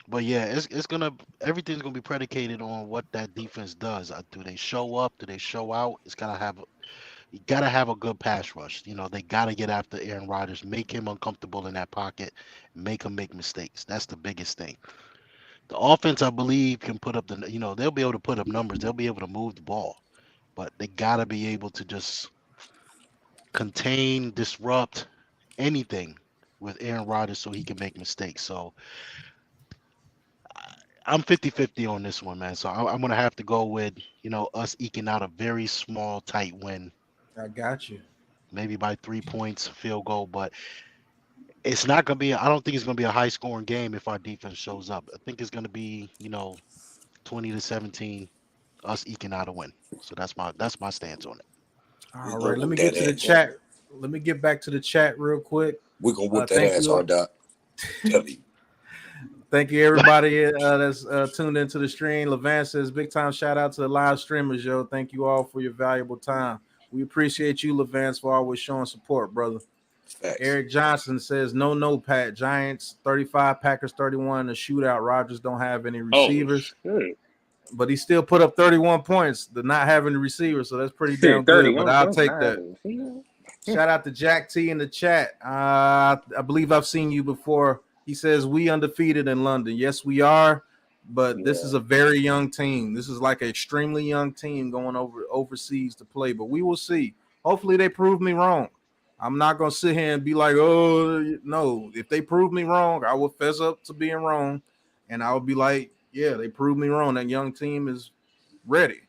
But yeah, everything's gonna be predicated on what that defense does. Do they show up? Do they show out? You gotta have a good pass rush. They gotta get after Aaron Rodgers, make him uncomfortable in that pocket, make him make mistakes. That's the biggest thing. The offense, I believe, can put up they'll be able to put up numbers. They'll be able to move the ball, but they gotta be able to just contain, disrupt anything with Aaron Rodgers so he can make mistakes. So I'm 50-50 on this one, man. So I'm going to have to go with, us eking out a very small, tight win. I got you. Maybe by 3 points, field goal. But it's not going to be, I don't think it's going to be a high-scoring game if our defense shows up. I think it's going to be, 20-17, us eking out a win. So that's my stance on it. All right, let me get to the chat. Let me get back to the chat real quick. We're going to whip that ass hard, Doc. Tell you. Thank you, everybody that's tuned into the stream. Levan says, big time shout out to the live streamers, yo. Thank you all for your valuable time. We appreciate you, Levan, for always showing support, brother. Thanks. Eric Johnson says, no, Pat. Giants 35, Packers 31. The shootout. Rodgers don't have any receivers. But he still put up 31 points, the not having the receiver, so that's pretty damn good. But I'll take that. Shout out to Jack T in the chat. I believe I've seen you before. He says, we undefeated in London. Yes, we are, but this is a very young team. This is like an extremely young team going overseas to play, but we will see. Hopefully they prove me wrong. I'm not going to sit here and be like, oh, no. If they prove me wrong, I will fess up to being wrong, and I will be like, yeah, they proved me wrong. That young team is ready.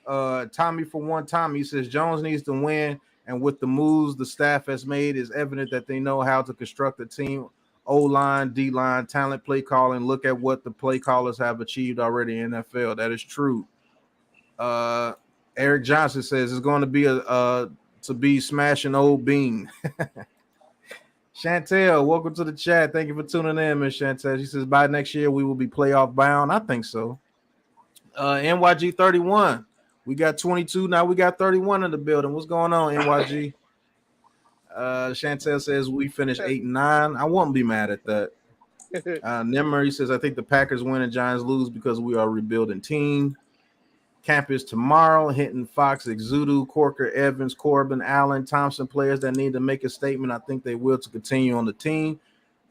Tommy for one time, he says, Jones needs to win, and with the moves the staff has made, it's evident that they know how to construct a team. O-line, D-line, talent, play calling. Look at what the play callers have achieved already in NFL. That is true. Eric Johnson says it's going to be to be smashing old bean. Chantel, welcome to the chat. Thank you for tuning in, Miss Chantel. She says by next year we will be playoff bound. I think so. NYG 31. We got 22. Now we got 31 in the building. What's going on, NYG? Chantel says we finished 8-9. I won't be mad at that. Nimmer, he says I think the Packers win and Giants lose because we are a rebuilding team. Camp is tomorrow. Hinton, Fox, Exudu, Corker, Evans, Corbin, Allen, Thompson, players that need to make a statement. I think they will to continue on the team.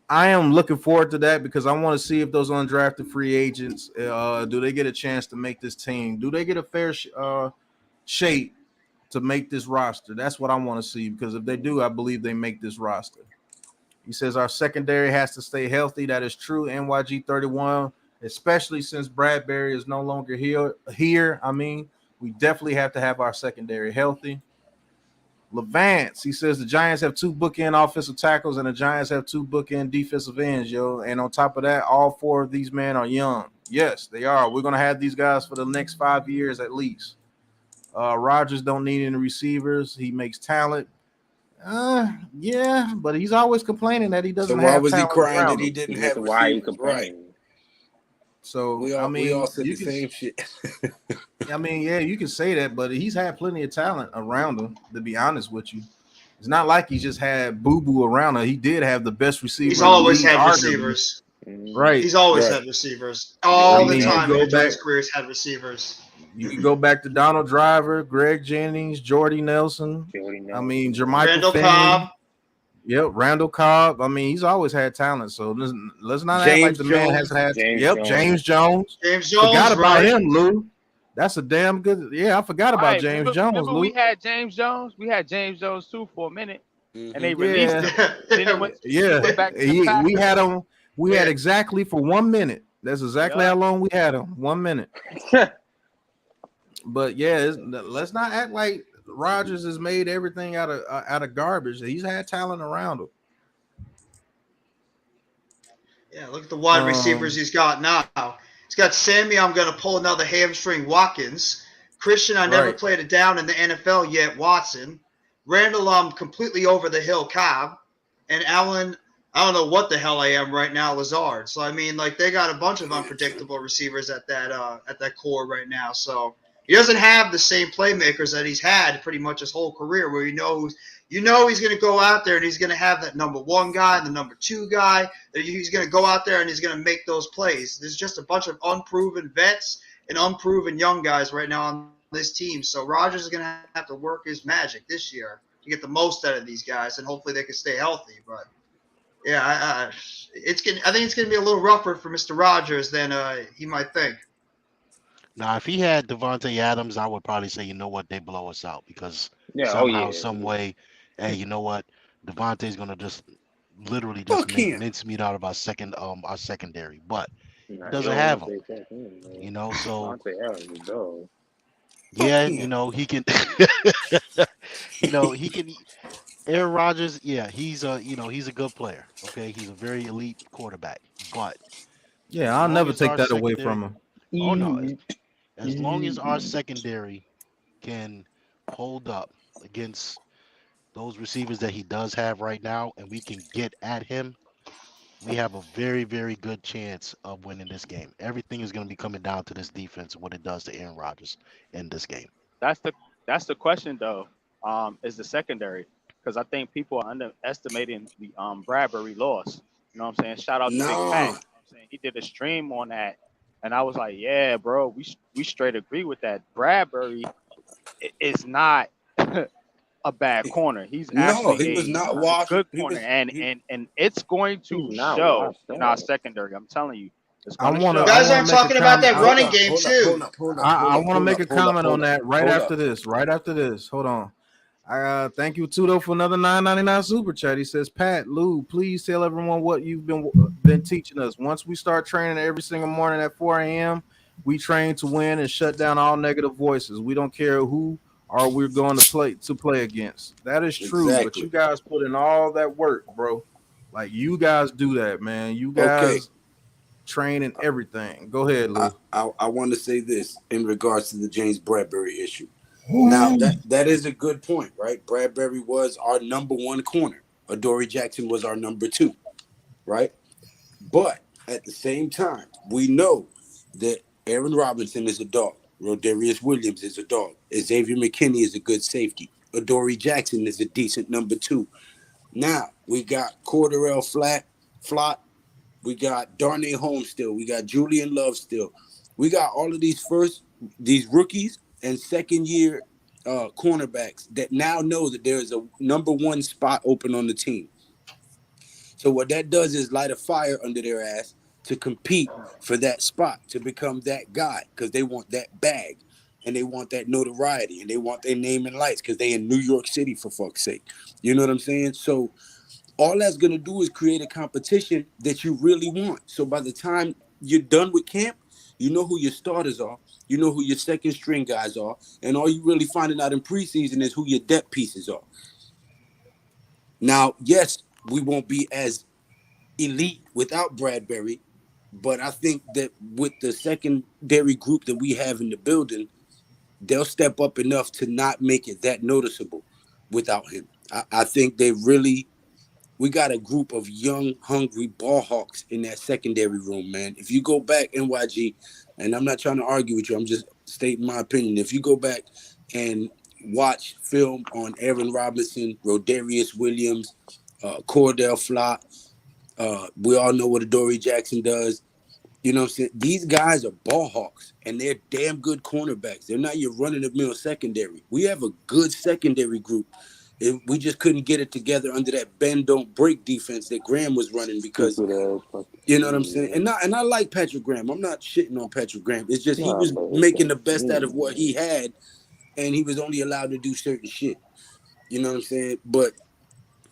I am looking forward to that because I want to see if those undrafted free agents, do they get a chance to make this team? Do they get a fair shape to make this roster? That's what I want to see, because if they do, I believe they make this roster. He says our secondary has to stay healthy. That is true. NYG 31, especially since Bradbury is no longer here. I mean, we definitely have to have our secondary healthy. Levance, he says the Giants have 2 bookend offensive tackles and the Giants have 2 bookend defensive ends, yo. And on top of that, all 4 of these men are young. Yes, they are. We're going to have these guys for the next 5 years at least. Rodgers don't need any receivers. He makes talent. Yeah, but he's always complaining that he doesn't have talent. So why was he crying that he him. didn't That's have why he receivers? Right. complaining. So We all said the same shit. I mean, yeah, you can say that, but he's had plenty of talent around him, to be honest with you. It's not like he just had boo-boo around him. He did have the best receiver. He's always had receivers. Right. He's always had receivers. All the time in his career, he's had receivers. You can go back to Donald Driver, Greg Jennings, Jordy Nelson. I mean, Jermichael Randall Finn. Cobb. Yep, Randall Cobb. I mean, he's always had talent. So let's not act like the man hasn't had. James Jones. James Jones. Forgot about him, Lou. That's a damn good. Yeah, I forgot about James Jones. Remember Lou. we had James Jones. We had James Jones too for a minute, and they released him. We had him. We had exactly for 1 minute. That's exactly how long we had him. 1 minute. But yeah, let's not act like Rodgers has made everything out of garbage. He's had talent around him. Yeah, look at the wide receivers he's got now. He's got Sammy. I'm going to pull another hamstring. Watkins. Christian, I never played it down in the NFL yet. Watson. Randall, I'm completely over the hill. Cobb. And Allen, I don't know what the hell I am right now. Lazard. So I mean, like, they got a bunch of unpredictable receivers at that core right now. So he doesn't have the same playmakers that he's had pretty much his whole career, where you know he's going to go out there and he's going to have that number 1 guy and the number 2 guy. That he's going to go out there and he's going to make those plays. There's just a bunch of unproven vets and unproven young guys right now on this team. So Rodgers is going to have to work his magic this year to get the most out of these guys, and hopefully they can stay healthy. But yeah, I think it's going to be a little rougher for Mr. Rodgers than he might think. Now, if he had Devontae Adams, I would probably say, you know what, they blow us out because some way, hey, you know what, Devontae's gonna just literally just make mincemeat out of our secondary, but he doesn't have him. You know, so yeah, you know, he can, he can. Aaron Rodgers, yeah, he's a good player. Okay, he's a very elite quarterback, but yeah, I'll never take that away from him. Oh no. As long as our secondary can hold up against those receivers that he does have right now, and we can get at him, we have a very, very good chance of winning this game. Everything is going to be coming down to this defense and what it does to Aaron Rodgers in this game. That's the question, though, is the secondary, because I think people are underestimating the Bradbury loss. You know what I'm saying? Shout out to Big Pat. You know what I'm saying? He did a stream on that. And I was like, yeah, bro, we straight agree with that. Bradbury is not a bad corner. He's actually a good corner. And it's going to show in our secondary. I'm telling you. Guys aren't talking about that running game, too. I want to make a comment on that right after this. Hold on. Thank you, Tudo, for another $9.99 super chat. He says, Pat, Lou, please tell everyone what you've been teaching us. Once we start training every single morning at 4 a.m., we train to win and shut down all negative voices. We don't care who or we're going to play against. That is true, but you guys put in all that work, bro. Like, you guys do that, man. You guys train in everything. Go ahead, Lou. I want to say this in regards to the James Bradbury issue. Now, that is a good point, right? Bradbury was our number 1 corner. Adoree Jackson was our number 2, right? But at the same time, we know that Aaron Robinson is a dog. Rodarius Williams is a dog. Xavier McKinney is a good safety. Adoree Jackson is a decent number 2. Now, we got Cordarrelle Flott. We got Darnay Holmes still. We got Julian Love still. We got all of these first these rookies and second-year cornerbacks that now know that there's a number one spot open on the team. So what that does is light a fire under their ass to compete for that spot, to become that guy, because they want that bag and they want that notoriety and they want their name in lights because they in New York City, for fuck's sake. You know what I'm saying? So all that's going to do is create a competition that you really want. So by the time you're done with camp, you know who your starters are, you know who your second string guys are, and all you really finding out in preseason is who your depth pieces are. Now, yes, we won't be as elite without Bradbury, but I think that with the secondary group that we have in the building, they'll step up enough to not make it that noticeable without him. I think we got a group of young, hungry ball hawks in that secondary room, man. If you go back, NYG, and I'm not trying to argue with you, I'm just stating my opinion. If you go back and watch film on Aaron Robinson, Rodarius Williams, Cordell Flott, we all know what Adoree Jackson does. You know what I'm saying? These guys are ball hawks, and they're damn good cornerbacks. They're not your run-of-the-mill secondary. We have a good secondary group. We just couldn't get it together under that bend don't break defense that Graham was running because you know what I'm saying. And I like Patrick Graham. I'm not shitting on Patrick Graham. It's just he was making the best out of what he had, and he was only allowed to do certain shit. You know what I'm saying? But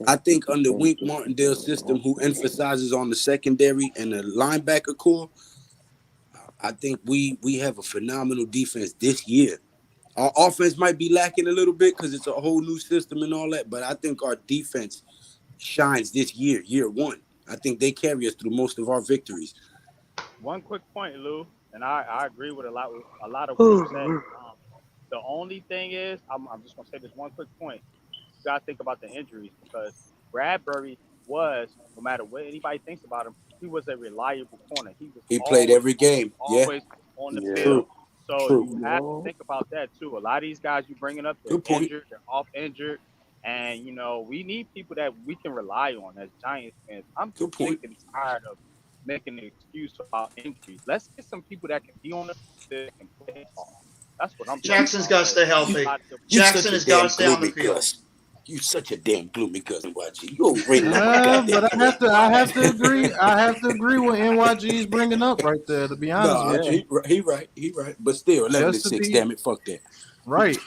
I think under Wink Martindale's system, who emphasizes on the secondary and the linebacker core, I think we have a phenomenal defense this year. Our offense might be lacking a little bit because it's a whole new system and all that, but I think our defense shines this year, year one. I think they carry us through most of our victories. One quick point, Lou, and I agree with a lot of what you said. The only thing is, I'm just gonna say this one quick point. You gotta think about the injuries because Bradbury was, no matter what anybody thinks about him, he was a reliable corner. He played every game. Always on the field. True. So True. you have to think about that too. A lot of these guys you bringing up, they're injured, they're off injured, and we need people that we can rely on as Giants fans. I'm sick and tired of making an excuse about injuries. Let's get some people that can be on the field and play ball. That's what I'm. Jackson's got to stay healthy. Jackson has got to stay on the field. You such a damn gloomy cousin, YG. You already but I have to agree. I have to agree with NYG's bringing up right there. To be honest, he right. But still, 11-6. Damn it, fuck that. Right.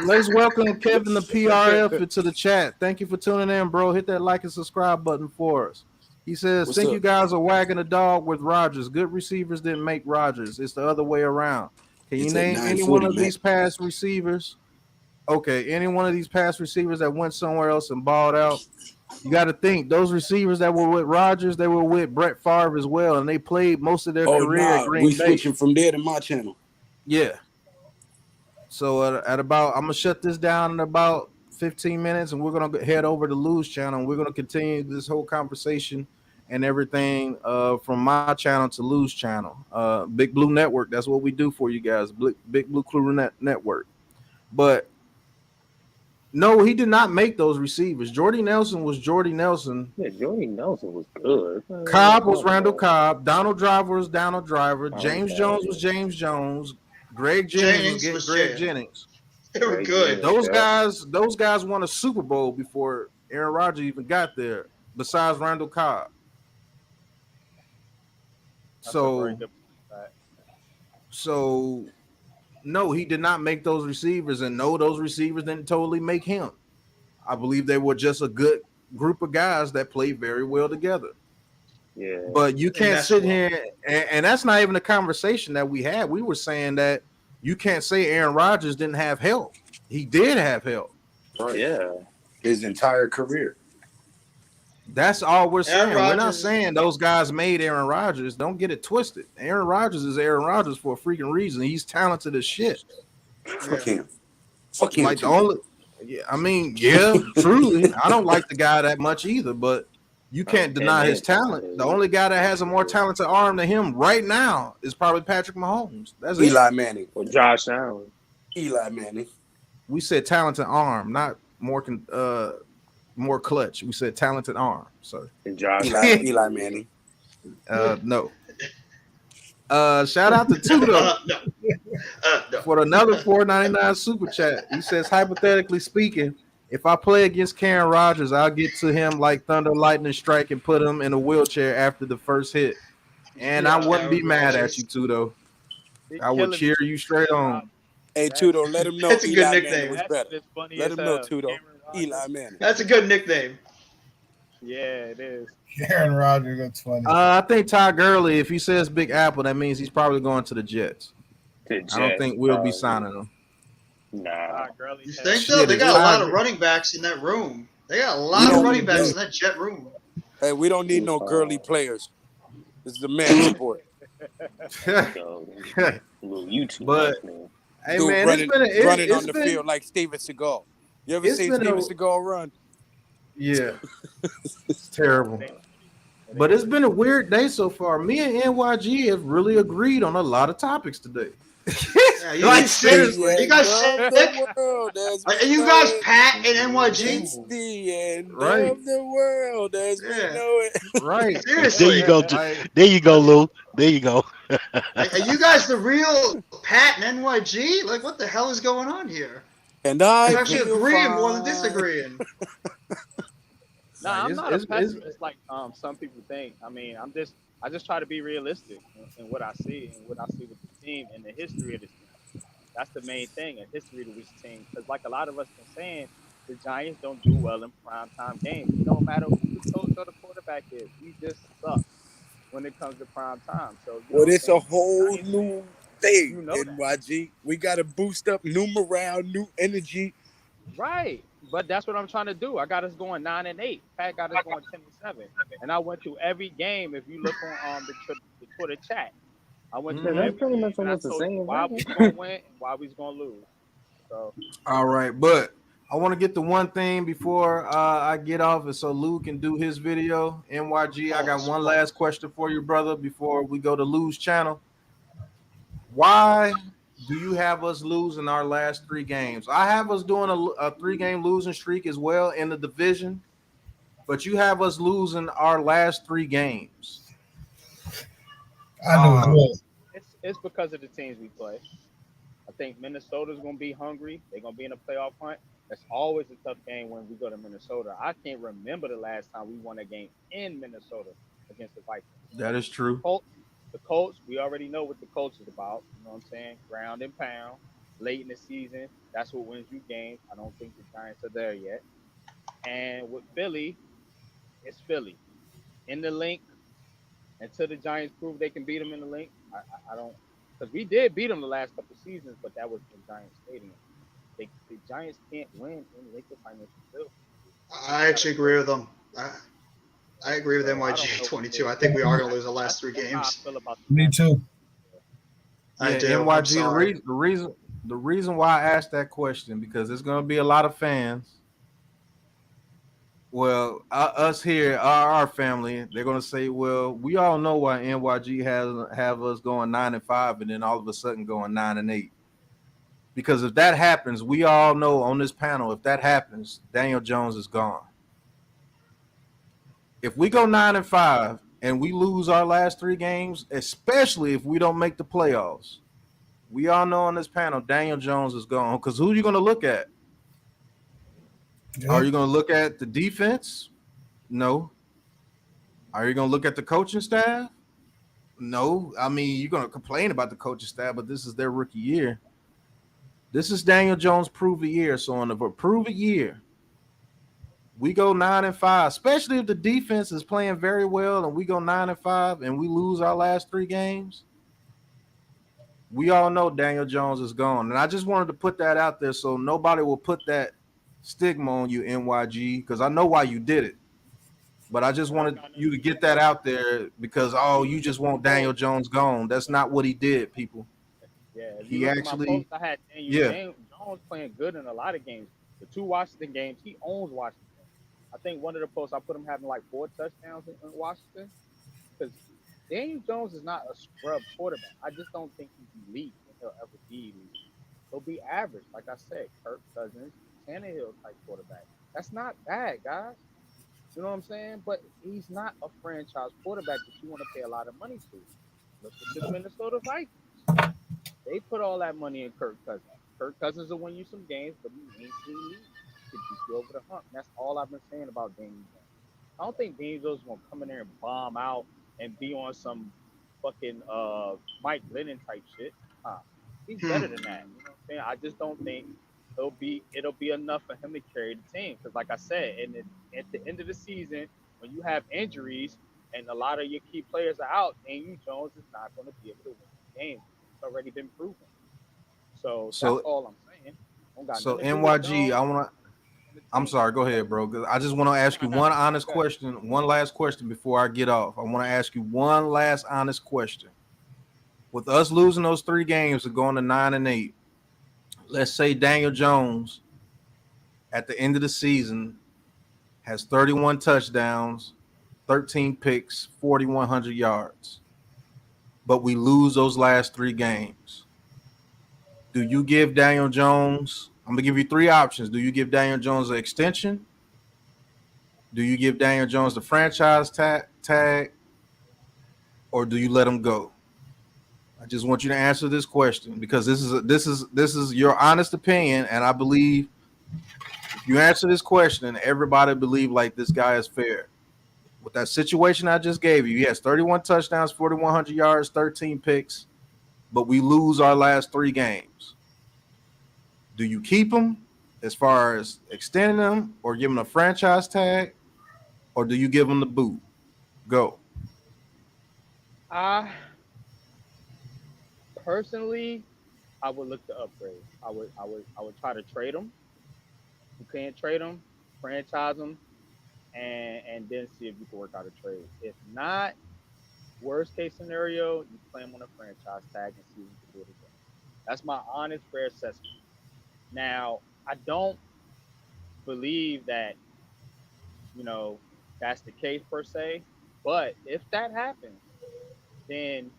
Let's welcome Kevin the PRF to the chat. Thank you for tuning in, bro. Hit that like and subscribe button for us. He says, What's think up? you guys are wagging a dog with Rodgers. Good receivers didn't make Rodgers. It's the other way around. Can you name any one of these past receivers? Okay, any one of these past receivers that went somewhere else and balled out? You got to think those receivers that were with Rodgers, they were with Brett Favre as well, and they played most of their career at Green Bay. Switching from there to my channel. Yeah. So at about, I'm gonna shut this down in about 15 minutes, and we're gonna head over to Lou's channel. And we're gonna continue this whole conversation and everything from my channel to Lou's channel. Big Blue Network. That's what we do for you guys. Big Blue Krew Network. But no, he did not make those receivers. Jordy Nelson was Jordy Nelson. Yeah, Jordy Nelson was good. Cobb was Randall Cobb. Donald Driver was Donald Driver. James Jones was James Jones. Greg Jennings was Greg Jennings. They were good. Those guys won a Super Bowl before Aaron Rodgers even got there, besides Randall Cobb. So no, he did not make those receivers, and no, those receivers didn't totally make him. I believe they were just a good group of guys that played very well together. Yeah. But you can't sit here, and that's not even a conversation that we had. We were saying that you can't say Aaron Rodgers didn't have help. He did have help. Right. Yeah. His entire career. That's all we're saying. We're not saying those guys made Aaron Rodgers. Don't get it twisted. Aaron Rodgers is Aaron Rodgers for a freaking reason. He's talented as shit. Fuck him. Fuck him. Like the only, truly. I don't like the guy that much either, but you can't deny his talent. The only guy that has a more talented arm than him right now is probably Patrick Mahomes. That's Eli Manning or Josh Allen. Eli Manning. We said talented arm, not more clutch. We said talented arm. So and Josh Eli Manning. No. Shout out to Tudo No. for another $4.99 super chat. He says, hypothetically speaking, if I play against Karen Rodgers, I'll get to him like thunder, lightning strike, and put him in a wheelchair after the first hit. And I wouldn't be mad at you, Tudo. I would cheer you straight on. Hey, Tudo, let him know That's a good Eli nickname. Manning was better. Let him know, Tudo. Eli Manning. That's a good nickname. Yeah, it is. Aaron Rodgers, that's funny. I think Todd Gurley, if he says Big Apple, that means he's probably going to the Jets. I don't think we'll be signing him. Nah. You think so? They got a lot of running backs in that room. They got a lot of running backs in that Jet room. Hey, we don't need no girly players. This is a man sport. But hey, dude man, running on the field like Steven Seagal. You ever seen Steven Seagal run? Yeah, it's terrible. But it's been a weird day so far. Me and NYG have really agreed on a lot of topics today. Yeah, you guys seriously? You guys sick? Are you guys Pat and NYG? It's the end right. of the world as we know it. Right. Seriously. There you go. There you go, Lou. There you go. Are you guys the real Pat and NYG? Like, what the hell is going on here? And I'm actually agreeing more than disagreeing. No, I'm not a pessimist like some people think. I mean, I just try to be realistic in what I see and what I see with the team and the history of this team. That's the main thing, a history of this team. Because like a lot of us been saying, the Giants don't do well in primetime games. It don't matter who the coach or the quarterback is. We just suck when it comes to prime time. So well, it's a whole new thing, NYG. We got to boost up new morale, new energy. Right. But that's what I'm trying to do. I got us going 9-8. Pat got us going 10-7. And I went through every game. If you look on the Twitter chat, I went through every pretty game much and I almost the told you same. why we gonna win and why we gonna lose. So all right, but I want to get the one thing before I get off, and so Lou can do his video. NYG, I got one last question for you, brother, before we go to Lou's channel. Why do you have us losing our last 3 games? I have us doing a 3-game losing streak as well in the division, but you have us losing our last 3 games. I knew it's because of the teams we play. I think Minnesota's going to be hungry. They're going to be in a playoff hunt. It's always a tough game when we go to Minnesota. I can't remember the last time we won a game in Minnesota against the Vikings. That is true. The Colts, we already know what the Colts is about. You know what I'm saying? Ground and pound. Late in the season, that's what wins you games. I don't think the Giants are there yet. And with Philly, it's Philly. In the link, until the Giants prove they can beat them in the link, I don't. Because we did beat them the last couple seasons, but that was in Giants Stadium. The Giants can't win in Lincoln Financial Field. I actually agree with them. I agree with NYG 22. I think we are going to lose the last 3 games. Me too. I do. NYG, the reason why I asked that question, because there's going to be a lot of fans. Well, us here, our family, they're going to say, well, we all know why NYG have us going 9-5 and then all of a sudden going 9-8. Because if that happens, we all know on this panel, if that happens, Daniel Jones is gone. If we go 9-5 and we lose our last 3 games, especially if we don't make the playoffs, we all know on this panel, Daniel Jones is gone. Because who are you going to look at? Are you going to look at the defense? No. Are you going to look at the coaching staff? No. I mean, you're going to complain about the coaching staff, but this is their rookie year. This is Daniel Jones' prove a year. So on the prove a year, we go 9-5, especially if the defense is playing very well and we go 9-5 and we lose our last 3 games. We all know Daniel Jones is gone. And I just wanted to put that out there so nobody will put that stigma on you, NYG, because I know why you did it. But I just wanted you to get that out there because, you just want Daniel Jones gone. That's not what he did, people. Yeah, he actually. Post, I had Daniel Jones playing good in a lot of games. The 2 Washington games, he owns Washington. I think one of the posts I put him having like 4 touchdowns in Washington because Daniel Jones is not a scrub quarterback. I just don't think he's elite and he'll ever be elite. He'll be average, like I said, Kirk Cousins, Tannehill type quarterback. That's not bad, guys. You know what I'm saying? But he's not a franchise quarterback that you want to pay a lot of money to. Look at the Minnesota Vikings. They put all that money in Kirk Cousins. Kirk Cousins will win you some games, but he ain't team lead to get you over the hump. And that's all I've been saying about Daniel Jones. I don't think Daniel Jones is gonna come in there and bomb out and be on some fucking Mike Lennon type shit. Huh. He's better than that. You know what I'm saying? I just don't think it'll be enough for him to carry the team. Because like I said, at the end of the season, when you have injuries and a lot of your key players are out, Daniel Jones is not going to be able to win the game. It's already been proven. So that's So all I'm saying. Don't got so nothing to do with NYG, Jones I want to. and the I'm team. sorry. Go ahead, bro. 'Cause I just want to ask you one honest Okay. question. One last question before I get off. I want to ask you one last honest question. With us losing those 3 games and going to 9-8, let's say Daniel Jones at the end of the season has 31 touchdowns, 13 picks, 4,100 yards, but we lose those last 3 games. Do you give Daniel Jones? I'm gonna give you 3 options. Do you give Daniel Jones an extension? Do you give Daniel Jones the franchise tag, or do you let him go? I just want you to answer this question because this is your honest opinion, and I believe if you answer this question, everybody believe like this guy is fair. With that situation I just gave you, he has 31 touchdowns, 4,100 yards, 13 picks, but we lose our last 3 games. Do you keep him as far as extending him or give him a franchise tag, or do you give him the boot? Go. I personally, I would look to upgrade. I would try to trade him. You can't trade him, franchise him, and then see if you can work out a trade. If not, worst case scenario, you play him on a franchise tag and see if you can do it again. That's my honest, fair assessment. Now, I don't believe that you know that's the case per se, but if that happens, then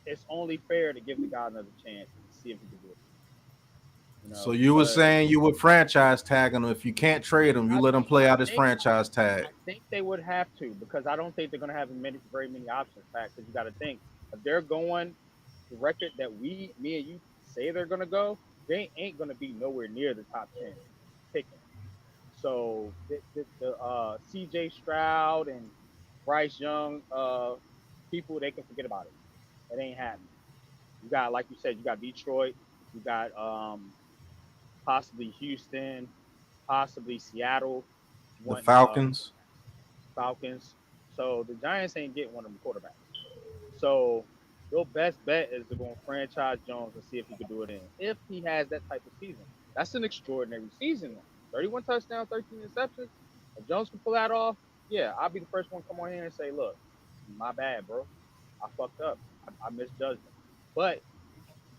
it's only fair to give the guy another chance and see if he can do it. So you were Because saying you would franchise tag him. If you can't trade him, you I let him think play I out his think franchise tag. I think they would have to because I don't think they're going to have very many options. Fact, because you got to think if they're going the record that me and you say they're going to go, they ain't going to be nowhere near the top 10 picking. So the C.J. Stroud and Bryce Young people they can forget about it. It ain't happening. You got like you said, you got Detroit, you got possibly Houston, possibly Seattle The wanting Falcons. Falcons. So the Giants ain't getting one of them quarterbacks. So your best bet is to go and franchise Jones and see if he could do it in. If he has that type of season, that's an extraordinary season. 31 touchdowns, 13 interceptions. If Jones can pull that off, yeah, I'll be the first one to come on here and say, look, my bad, bro. I fucked up. I misjudged him. But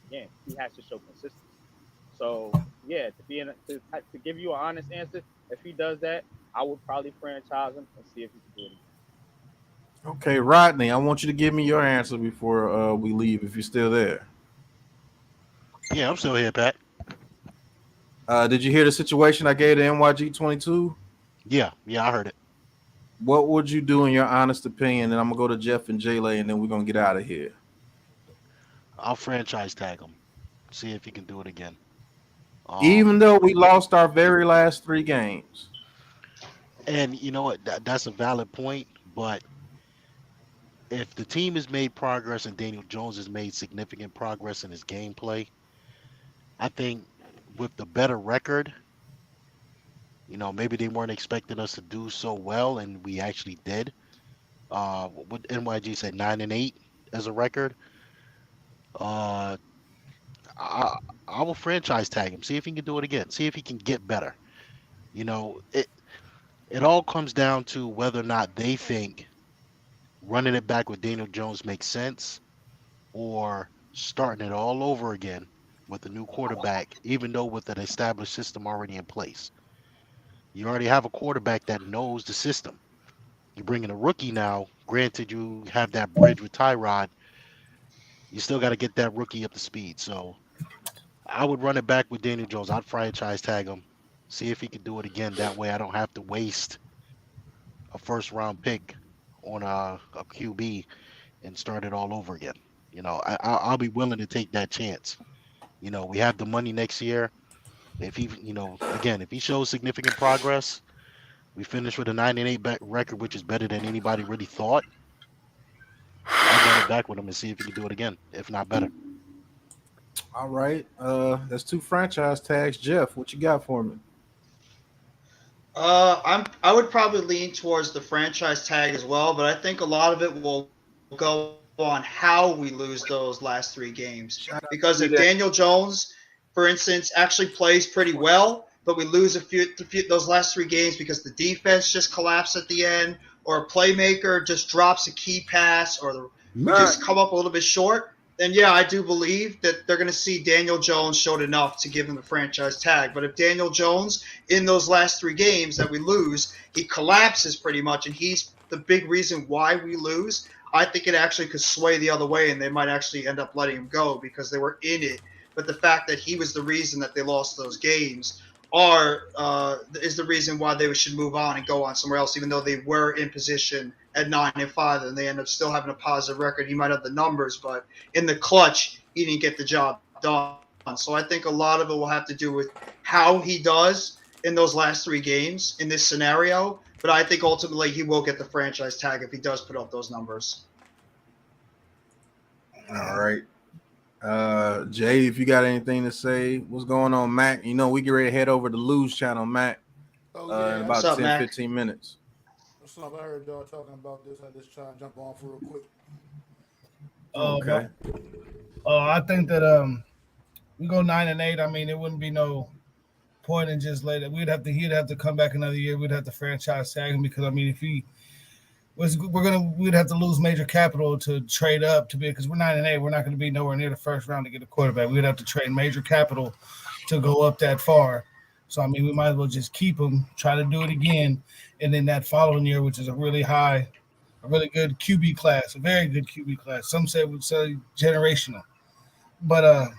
again, he has to show consistency. So yeah, to give you an honest answer, if he does that, I would probably franchise him and see if he can do it again. Okay, Rodney, I want you to give me your answer before we leave. If you're still there, Yeah, I'm still here, Pat. did you hear the situation I gave to NYG 22? Yeah, I heard it. What would you do in your honest opinion? And I'm gonna go to Jeff and Jayla, and then we're gonna get out of here. I'll franchise tag him. See if he can do it again. Even though we lost our very last 3 games. And you know what? That's a valid point. But if the team has made progress and Daniel Jones has made significant progress in his gameplay, I think with the better record, maybe they weren't expecting us to do so well, and we actually did. What NYG said 9-8 as a record. Uh, I I will franchise tag him. See if he can do it again. See if he can get better. It all comes down to whether or not they think running it back with Daniel Jones makes sense or starting it all over again with a new quarterback, even though with an established system already in place. You already have a quarterback that knows the system. You bring in a rookie now. Granted, you have that bridge with Tyrod. You still got to get that rookie up to speed. So I would run it back with Daniel Jones. I'd franchise tag him, see if he could do it again. That way, I don't have to waste a first round pick on a QB and start it all over again. You know, I'll be willing to take that chance. You know, we have the money next year. If he, you know, again, if he shows significant progress, we finish with a 9-8 record, which is better than anybody really thought. I'll run it back with him and see if he can do it again, if not better. All right. That's 2 franchise tags. Jeff, what you got for me? I would probably lean towards the franchise tag as well, but I think a lot of it will go on how we lose those last 3 games. Because if Daniel Jones, for instance, actually plays pretty well, but we lose those last 3 games because the defense just collapsed at the end, or a playmaker just drops a key pass, or we just come up a little bit short, then yeah, I do believe that they're going to see Daniel Jones showed enough to give him the franchise tag. But if Daniel Jones, in those last 3 games that we lose, he collapses pretty much, and he's the big reason why we lose, I think it actually could sway the other way, and they might actually end up letting him go because they were in it. But the fact that he was the reason that they lost those games is the reason why they should move on and go on somewhere else, even though they were in position at 9-5 and they end up still having a positive record. He might have the numbers, but in the clutch, he didn't get the job done. So I think a lot of it will have to do with how he does in those last 3 games in this scenario. But I think ultimately he will get the franchise tag if he does put up those numbers. All right. Jay, if you got anything to say, what's going on, Mac? You know, we get ready to head over to Lose Channel, Mac, in about What's up, 10, Mac? 15 minutes. What's up? I heard y'all talking about this. I just try and jump on for real quick. Okay. I think that we go 9-8. I mean, it wouldn't be no point in just later. He'd have to come back another year. We'd have to franchise tag him because I mean, if he was, we'd have to lose major capital to trade up to be, because we're 9-8. We're not going to be nowhere near the first round to get a quarterback. We'd have to trade major capital to go up that far. So I mean, we might as well just keep him, try to do it again, and then that following year, which is a really good QB class, a very good QB class. Some say would say generational, but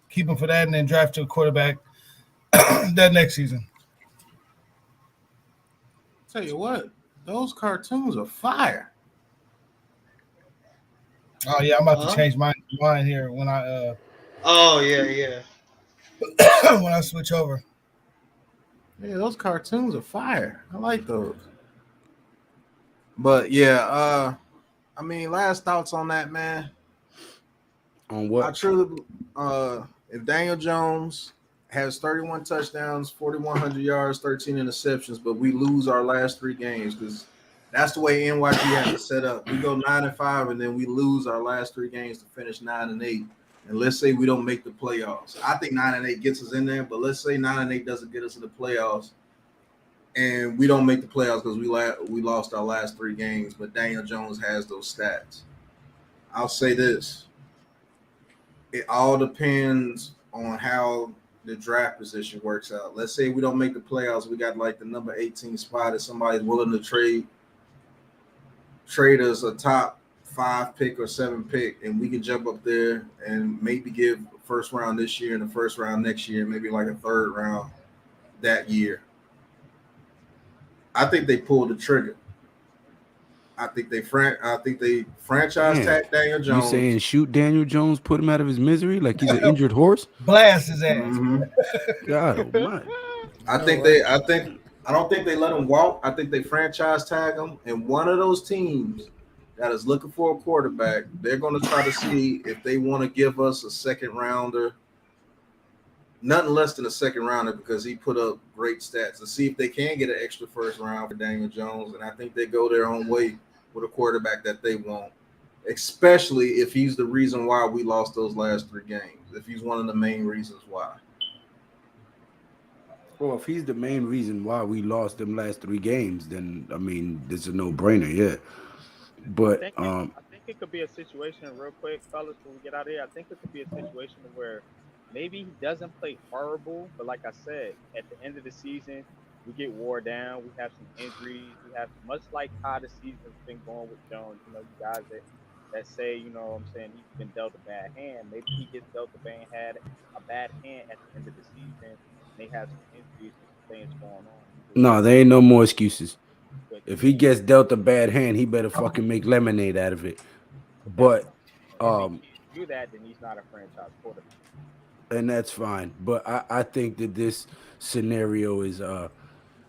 keep him for that, and then draft to a quarterback that next season. Tell you what, those cartoons are fire. Oh yeah, I'm about to change my mind here when I Oh yeah. when I switch over. Yeah, those cartoons are fire. I like those. But yeah, I mean, last thoughts on that, man. On what? I truly, if Daniel Jones has 31 touchdowns, 4,100 yards, 13 interceptions, but we lose our last 3 games because that's the way NYG has it set up. We go 9-5, and then we lose our last 3 games to finish 9-8. And let's say we don't make the playoffs. I think 9-8 gets us in there, but let's say 9-8 doesn't get us in the playoffs, and we don't make the playoffs because we lost our last 3 games. But Daniel Jones has those stats. I'll say this: it all depends on how the draft position works out. Let's say we don't make the playoffs, we got like the number 18 spot. If somebody's willing to trade us a top 5 pick or 7 pick, and we can jump up there and maybe give a first round this year and the first round next year, maybe like a 3rd round that year. I think they pulled the trigger. I think they franchise tag Daniel Jones. You saying shoot Daniel Jones, put him out of his misery like he's an injured horse? Blast his ass. Mm-hmm. God almighty. I don't think they let him walk. I think they franchise tag him, and one of those teams that is looking for a quarterback, they're going to try to see if they want to give us a 2nd rounder, nothing less than a 2nd rounder, because he put up great stats, to see if they can get an extra 1st round for Daniel Jones. And I think they go their own way with a quarterback that they want, especially if he's the reason why we lost those last 3 games, if he's one of the main reasons why. Well, if he's the main reason why we lost them last 3 games, then I mean, this is a no-brainer, yeah. But I think it could be a situation, real quick, fellas, when we get out of here. I think it could be a situation where maybe he doesn't play horrible, but like I said, at the end of the season, we get wore down. We have some injuries. We have, much like how the season's been going with Jones. You know, you guys that say, you know what I'm saying, he's been dealt a bad hand. Maybe he gets dealt a bad hand at the end of the season. They have some injuries and some things going on. no, there ain't no more excuses. If he gets dealt a bad hand, he better fucking make lemonade out of it. But do that, then he's not a franchise quarterback. And that's fine. But I think that this scenario is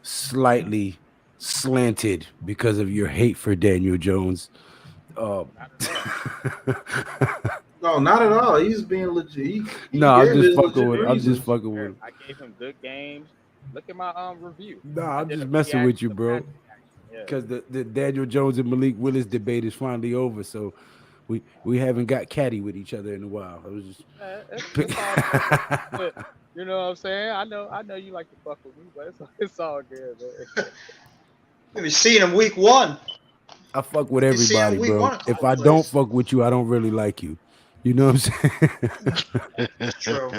slightly slanted because of your hate for Daniel Jones. Not at all. No, not at all. He's being legit. He No, I'm gave just his fucking legit with him. I'm just reasons. fucking with him. I gave him good games. Look at my review. No, I I'm did just a messing with you, reaction to bro. Pat's reaction, yeah. Because the Daniel Jones and Malik Willis debate is finally over. So we haven't got catty with each other in a while. I was just It's all good. You know what I'm saying? I know you like to fuck with me, but it's all good, man. We've seen him week 1. I fuck with You see him everybody, week bro. 1 a If couple I of don't plays. fuck with you, I don't really like you. You know what I'm saying? True.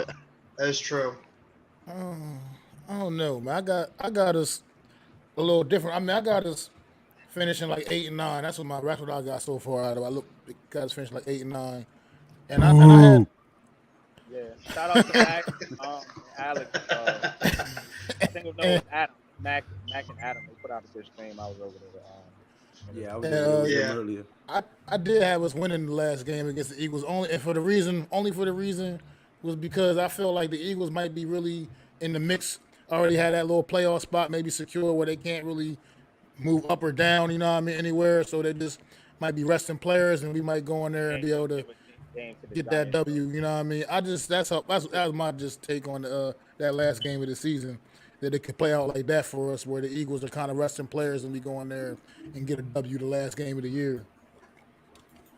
That is true. I don't know, man. I got us a little different. I mean, I got us finishing like 8 and 9. That's what I got so far out of. Got us finishing like 8 and 9, and I had. Yeah, shout out to Mac, and Alex. I think it was Adam, Mac and Adam. They put out a good stream. I was over there. Yeah, I was earlier. I did have us winning the last game against the Eagles only for the reason was because I feel like the Eagles might be really in the mix. Already had that little playoff spot maybe secure where they can't really move up or down, you know what I mean, anywhere. So they just might be resting players, and we might go in there and be able to get that W. You know what I mean? That was my just take on that last game of the season, that it could play out like that for us, where the Eagles are kind of resting players and we go in there and get a W the last game of the year.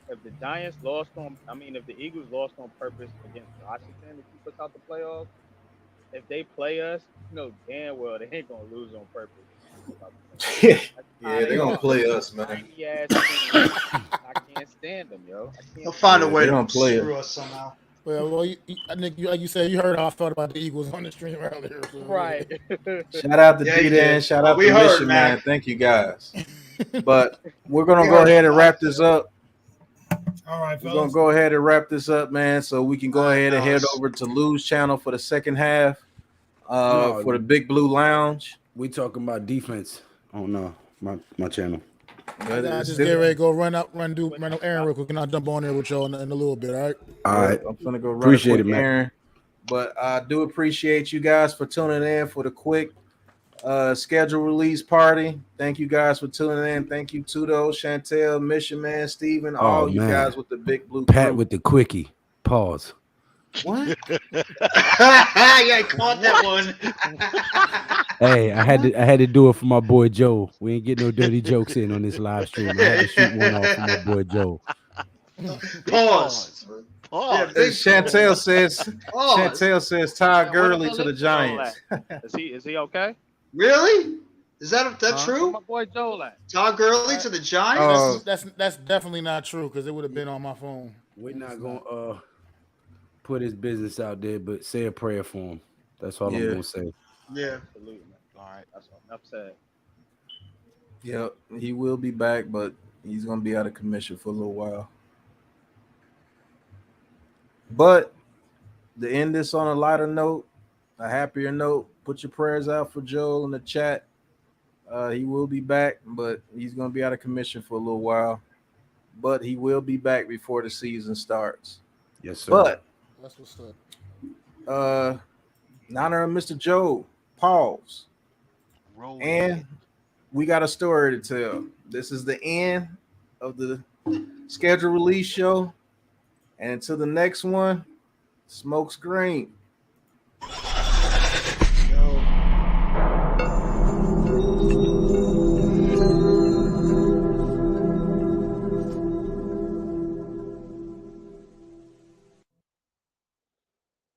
If the Giants if the Eagles lost on purpose against Washington to keep us out the playoffs, if they play us, you know damn well they ain't gonna lose on purpose. Yeah, they're gonna play us, man. I can't stand them, yo. They'll find a way to play screw us somehow. Well, I think like you said, you heard how I felt about the Eagles on the stream earlier. So. Right. Shout out to D-Dan. Shout out to Mission, man. Thank you, guys. But we're gonna go ahead and wrap this up. All right, we're gonna go ahead and wrap this up, man, so we can go ahead and head over to Lou's channel for the second half. For the Big Blue Lounge. We talking about defense on my channel. I just get ready to go run up errand real quick, and I'll jump on there with y'all in a little bit. All right. I'm gonna go run appreciate it, man. Aaron. But I do appreciate you guys for tuning in for the quick schedule release party. Thank you guys for tuning in. Thank you, Tudo, Chantel, Mission Man, Steven, all you guys with the Big Blue Pat Krew. with the quickie. Pause. What? Yeah, I caught that one. Hey, I had to do it for my boy Joe. We ain't getting no dirty jokes in on this live stream. I had to shoot one off for my boy Joe. Pause. Yeah, Chantel says Todd Gurley to the Giants. Is he okay? Really? Is that true? My boy Joel at? Todd Gurley to the Giants? That's definitely not true, because it would have been on my phone. We're not gonna put his business out there, but say a prayer for him. That's all I'm gonna say. Yeah. Absolutely, man. All right, that's enough said. Yep, he will be back, but he's gonna be out of commission for a little while. But to end this on a lighter note, a happier note, put your prayers out for Joel in the chat. He will be back, but he's gonna be out of commission for a little while. But he will be back before the season starts. Yes, sir. But that's what's up. in honor of Mr. Joe, pause. And we got a story to tell. This is the end of the schedule release show. And until the next one, smoke's green.